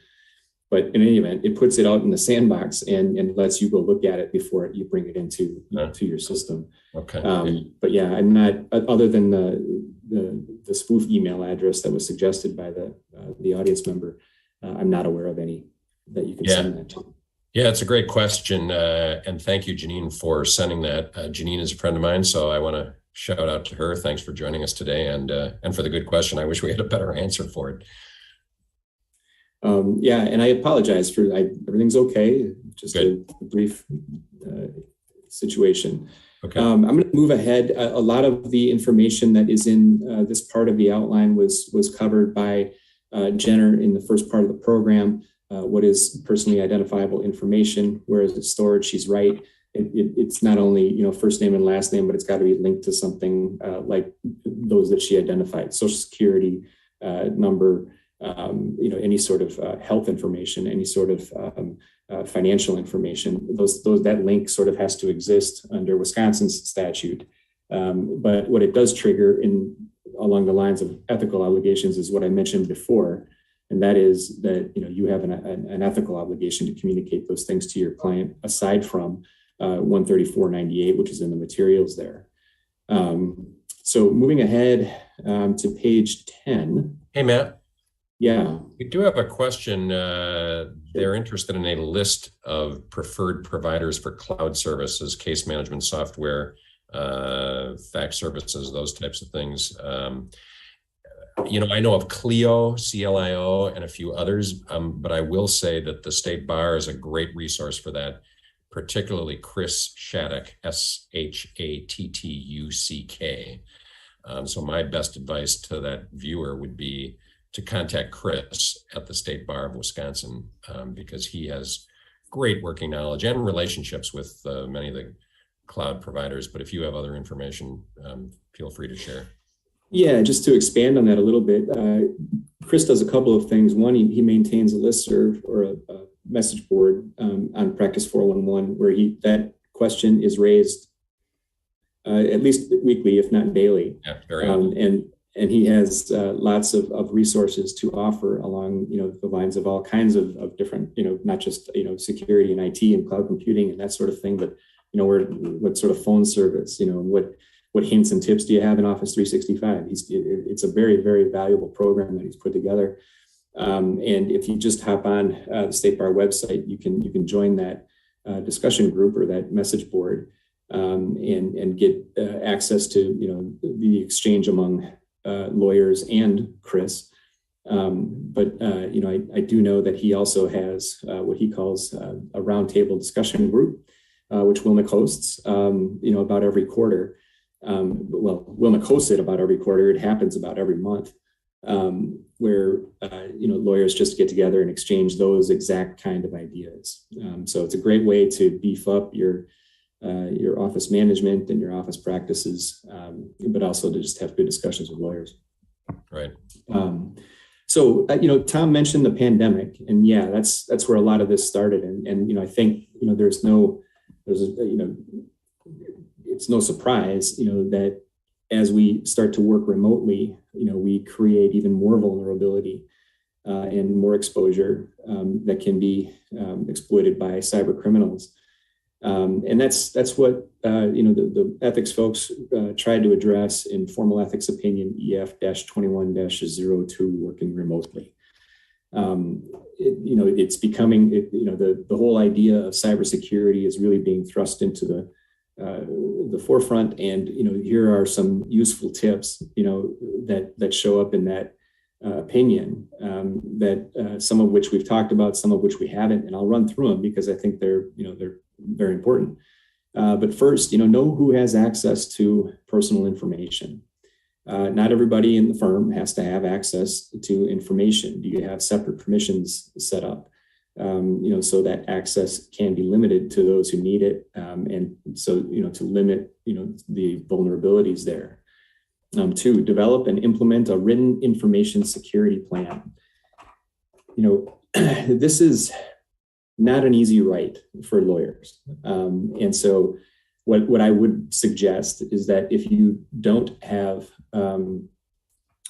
But in any event, it puts it out in the sandbox and lets you go look at it before you bring it into to your system. Okay. But yeah, I'm not, other than the spoof email address that was suggested by the audience member, I'm not aware of any that you can send that to. Yeah, it's a great question. And thank you, Janine, for sending that. Janine is a friend of mine, so I want to shout out to her. Thanks for joining us today and for the good question. I wish we had a better answer for it. And I apologize for everything's okay. Just a brief situation. Okay. I'm going to move ahead. A lot of the information that is in this part of the outline was covered by Jenner in the first part of the program. What is personally identifiable information? Where is it stored? She's right. It's not only first name and last name, but it's got to be linked to something like those that she identified: Social Security number. Any sort of health information, any sort of financial information, that link sort of has to exist under Wisconsin's statute. But what it does trigger along the lines of ethical obligations is what I mentioned before, and that is that you have an ethical obligation to communicate those things to your client aside from 13498, which is in the materials there. So moving ahead to page 10. Hey, Matt. Yeah. We do have a question. They're interested in a list of preferred providers for cloud services, case management software, fax services, those types of things. I know of CLIO, CLIO, and a few others, but I will say that the State Bar is a great resource for that, particularly Chris Shattuck, SHATTUCK. So my best advice to that viewer would be to contact Chris at the State Bar of Wisconsin, because he has great working knowledge and relationships with many of the cloud providers. But if you have other information, feel free to share. Yeah, just to expand on that a little bit, Chris does a couple of things. One, he maintains a listserv or a message board on Practice 411, where that question is raised at least weekly, if not daily. Yeah, very often. And he has lots of resources to offer along, the lines of all kinds of different, not just, security and IT and cloud computing and that sort of thing, but, what sort of phone service, what hints and tips do you have in Office 365? It's a very, very valuable program that he's put together. And if you just hop on the State Bar website, you can join that discussion group or that message board and get access to the exchange among lawyers and Chris. But I do know that he also has what he calls a roundtable discussion group, which WILMIC hosts, about every quarter. WILMIC hosts it about every quarter. It happens about every month, where lawyers just get together and exchange those exact kind of ideas. So it's a great way to beef up your office management and your office practices, but also to just have good discussions with lawyers. Right. So Tom mentioned the pandemic, and yeah, that's where a lot of this started. And I think it's no surprise that as we start to work remotely, we create even more vulnerability and more exposure that can be exploited by cyber criminals. And that's what the ethics folks tried to address in Formal Ethics Opinion EF-21-02, working remotely. It's becoming the whole idea of cybersecurity is really being thrust into the forefront. And here are some useful tips that show up in that opinion, that some of which we've talked about, some of which we haven't, and I'll run through them because I think they're very important. But first, know who has access to personal information. Not everybody in the firm has to have access to information. Do you have separate permissions set up, so that access can be limited to those who need it, and so to limit the vulnerabilities there. 2, develop and implement a written information security plan. This is not an easy right for lawyers, and so what I would suggest is that if you don't have an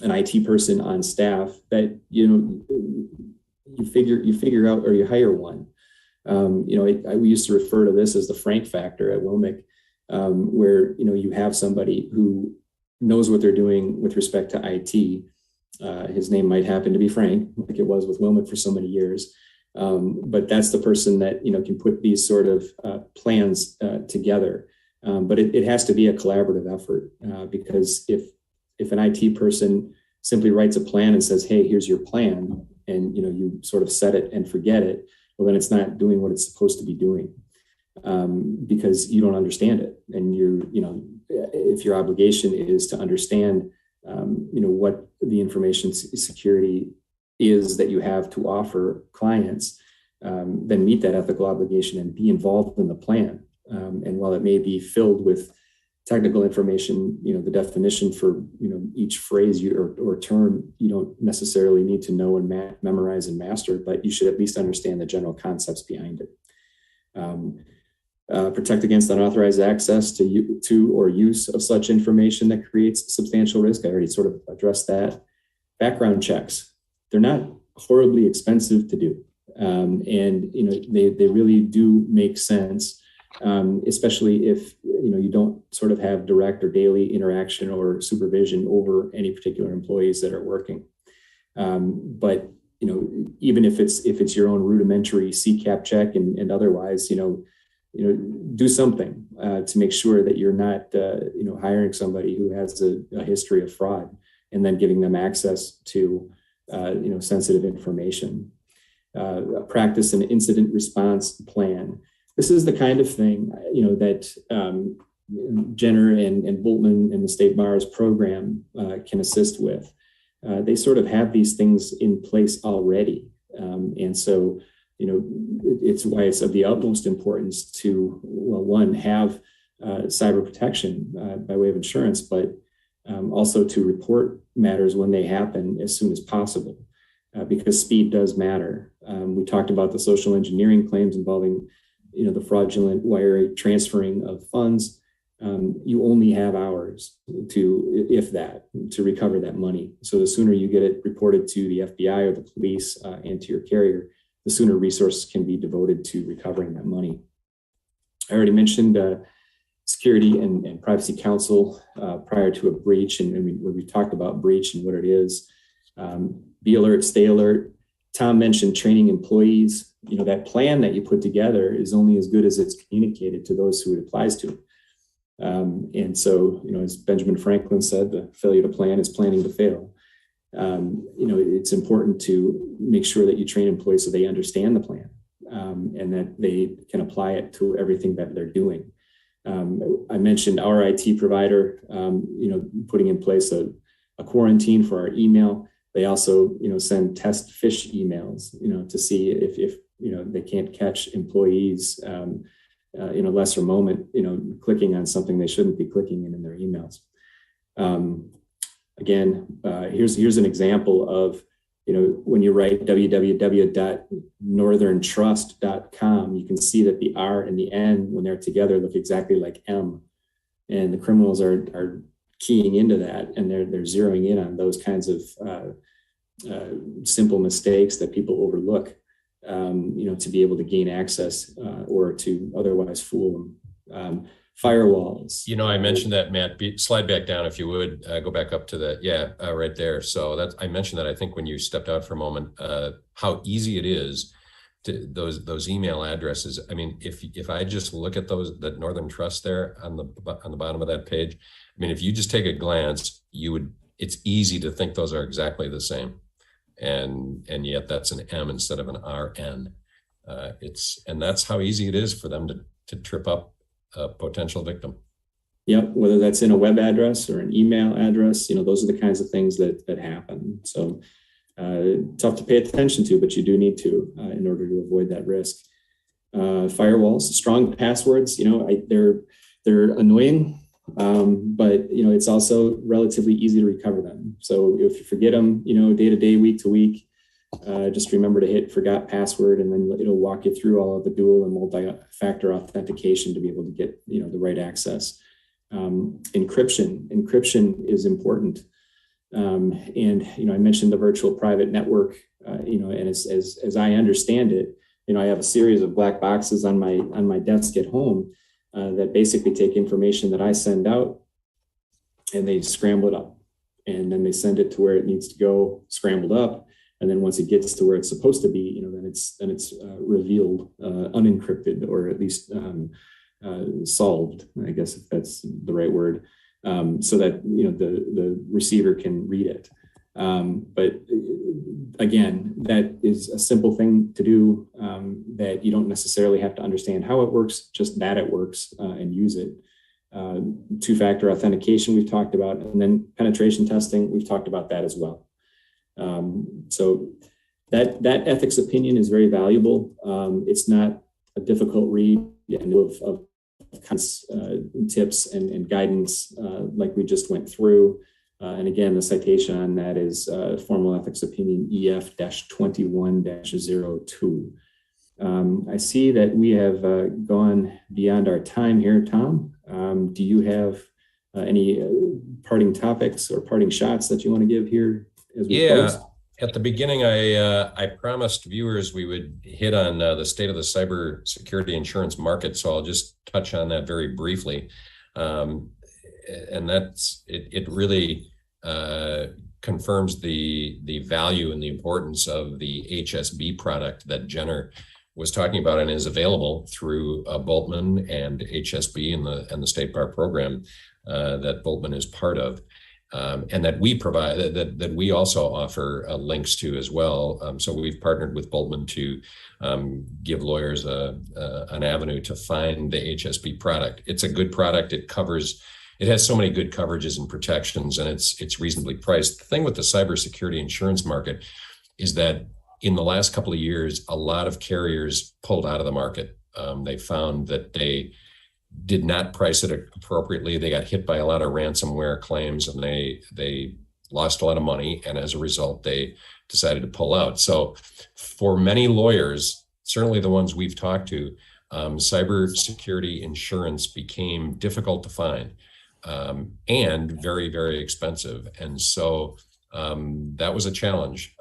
IT person on staff, that you figure out, or you hire one. We used to refer to this as the Frank factor at WILMIC, where you have somebody who knows what they're doing with respect to IT. His name might happen to be Frank, like it was with WILMIC for so many years. But that's the person that can put these sort of plans together. But it has to be a collaborative effort, because if an IT person simply writes a plan and says, "Hey, here's your plan," and you sort of set it and forget it, well, then it's not doing what it's supposed to be doing, because you don't understand it. And if your obligation is to understand, what the information security is that you have to offer clients, then meet that ethical obligation and be involved in the plan. And while it may be filled with technical information, the definition for each phrase or term, you don't necessarily need to know and memorize and master, but you should at least understand the general concepts behind it. Protect against unauthorized access to or use of such information that creates substantial risk. I already sort of addressed that. Background checks, they're not horribly expensive to do, and they really do make sense. Especially if you don't sort of have direct or daily interaction or supervision over any particular employees that are working. But even if it's your own rudimentary CCAP check and otherwise, do something to make sure that you're not hiring somebody who has a history of fraud and then giving them access to sensitive information. Practice an incident response plan. This is the kind of thing, that Jenner and Bultman and the State Bar's program can assist with. They sort of have these things in place already. And so, it's why it's of the utmost importance to, well, one, have cyber protection by way of insurance, but also to report matters when they happen as soon as possible, because speed does matter. We talked about the social engineering claims involving the fraudulent wire transferring of funds. You only have hours to recover that money. So the sooner you get it reported to the FBI or the police and to your carrier, the sooner resources can be devoted to recovering that money. I already mentioned security and privacy counsel prior to a breach, and when we talked about breach and what it is, Be alert, stay alert. Tom mentioned training employees. That plan that you put together is only as good as it's communicated to those who it applies to. And so, as Benjamin Franklin said, the failure to plan is planning to fail. It's important to make sure that you train employees so they understand the plan, and that they can apply it to everything that they're doing. I mentioned our IT provider, putting in place a quarantine for our email. They also, send test fish emails, to see if they can't catch employees, in a lesser moment, clicking on something they shouldn't be clicking in their emails. Again, here's an example of, when you write www.northerntrust.com, you can see that the R and the N, when they're together, look exactly like M. And the criminals are keying into that, and they're zeroing in on those kinds of simple mistakes that people overlook, to be able to gain access or to otherwise fool them. Firewalls. I mentioned that, Matt. Slide back down if you would. Go back up to that. Yeah, right there. So I mentioned that, I think, when you stepped out for a moment, how easy it is to those email addresses. I mean, if I just look at that Northern Trust there on the bottom of that page, I mean, if you just take a glance, it's easy to think those are exactly the same, and yet that's an M instead of an RN. And that's how easy it is for them to trip up a potential victim. Yep, whether that's in a web address or an email address, those are the kinds of things that happen. So tough to pay attention to, but you do need to in order to avoid that risk. Firewalls, strong passwords, they're annoying, but it's also relatively easy to recover them. So if you forget them, day to day, week to week, just remember to hit forgot password, and then it'll walk you through all of the dual and multi-factor authentication to be able to get the right access. Encryption is important, and I mentioned the virtual private network. And as I understand it, I have a series of black boxes on my desk at home that basically take information that I send out, and they scramble it up, and then they send it to where it needs to go, scrambled up. And then once it gets to where it's supposed to be, then it's revealed, unencrypted, or at least solved, I guess, if that's the right word, so that the receiver can read it. But again, that is a simple thing to do, that you don't necessarily have to understand how it works, just that it works, and use it. Two-factor authentication we've talked about, and then penetration testing, we've talked about that as well. So that ethics opinion is very valuable. It's not a difficult read, and of tips and guidance like we just went through. And again, the citation on that is Formal Ethics Opinion EF-21-02. I see that we have gone beyond our time here, Tom. Do you have any parting topics or parting shots that you want to give here? Yeah, at the beginning, I promised viewers we would hit on the state of the cybersecurity insurance market, so I'll just touch on that very briefly. And that's it really confirms the value and the importance of the HSB product that Jenner was talking about, and is available through Bultman and HSB and the State Bar program that Bultman is part of. And that we provide, that we also offer links to as well. So we've partnered with Bultman to give lawyers an avenue to find the HSB product. It's a good product. It has so many good coverages and protections, and it's reasonably priced. The thing with the cybersecurity insurance market is that in the last couple of years, a lot of carriers pulled out of the market. They found that they did not price it appropriately. They got hit by a lot of ransomware claims, and they lost a lot of money. And as a result, they decided to pull out. So for many lawyers, certainly the ones we've talked to, cybersecurity insurance became difficult to find and very, very expensive. And so that was a challenge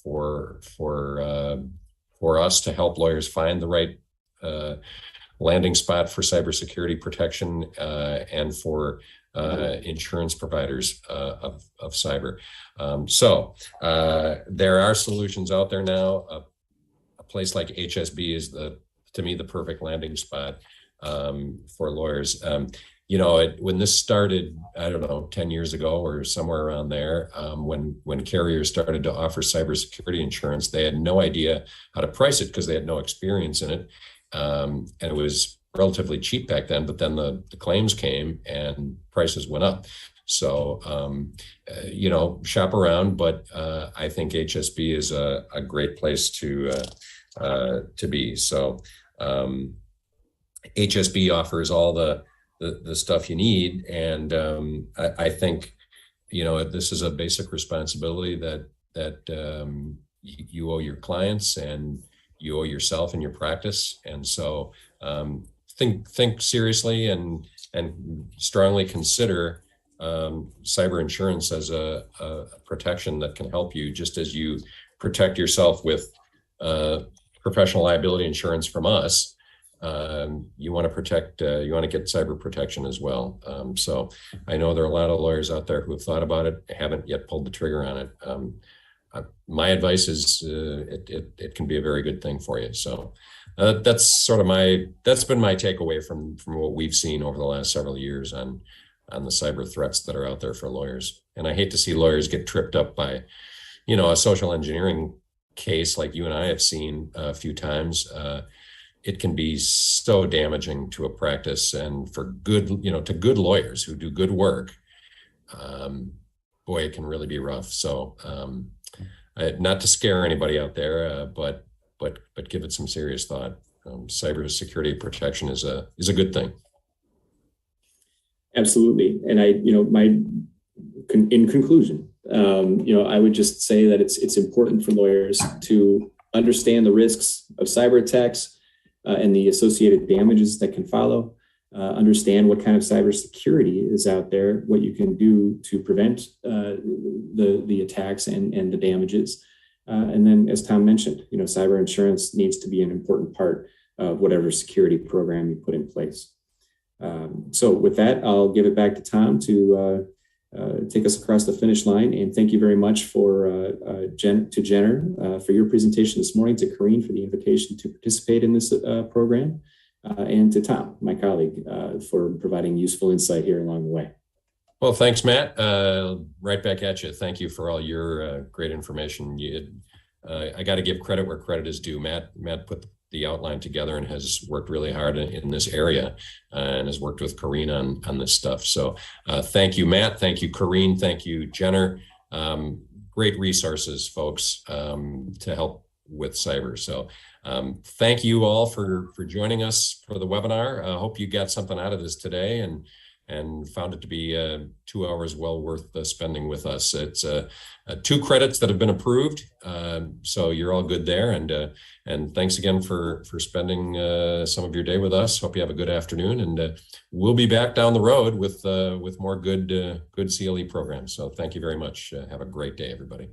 for us to help lawyers find the landing spot for cybersecurity protection and for insurance providers of cyber. So there are solutions out there now. A place like HSB is to me the perfect landing spot for lawyers. You know, when this started, I don't know, 10 years ago or somewhere around there, when carriers started to offer cybersecurity insurance, they had no idea how to price it because they had no experience in it. And it was relatively cheap back then, but then the claims came and prices went up. So, you know, shop around, but I think HSB is a great place to be. So HSB offers all the stuff you need. And I think, you know, this is a basic responsibility that you owe your clients and you owe yourself and your practice. And so think seriously and strongly consider cyber insurance as a protection that can help you, just as you protect yourself with professional liability insurance from us. You want to protect, you want to get cyber protection as well. So I know there are a lot of lawyers out there who have thought about it, haven't yet pulled the trigger on it. My advice is it can be a very good thing for you. So that's sort of that's been my takeaway from what we've seen over the last several years on the cyber threats that are out there for lawyers. And I hate to see lawyers get tripped up by, you know, a social engineering case like you and I have seen a few times. It can be so damaging to a practice, and for good, you know, to good lawyers who do good work, boy, it can really be rough. So not to scare anybody out there, but give it some serious thought. Cybersecurity protection is a good thing. Absolutely. And in conclusion, I would just say that it's important for lawyers to understand the risks of cyber attacks and the associated damages that can follow. Understand what kind of cybersecurity is out there, what you can do to prevent the attacks and the damages. And then, as Tom mentioned, cyber insurance needs to be an important part of whatever security program you put in place. So with that, I'll give it back to Tom to take us across the finish line. And thank you very much to Jenner for your presentation this morning, to Corrine for the invitation to participate in this program, and to Tom, my colleague, for providing useful insight here along the way. Well, thanks, Matt. Right back at you. Thank you for all your great information. I got to give credit where credit is due. Matt put the outline together and has worked really hard in this area and has worked with Corrine on this stuff. So thank you, Matt. Thank you, Corrine. Thank you, Jenner. Great resources, folks, to help with cyber. So thank you all for joining us for the webinar. I hope you got something out of this today and found it to be 2 hours well worth spending with us. It's 2 credits that have been approved, so you're all good there. And thanks again for spending some of your day with us. Hope you have a good afternoon, and we'll be back down the road with more good CLE programs. So thank you very much. Have a great day, everybody.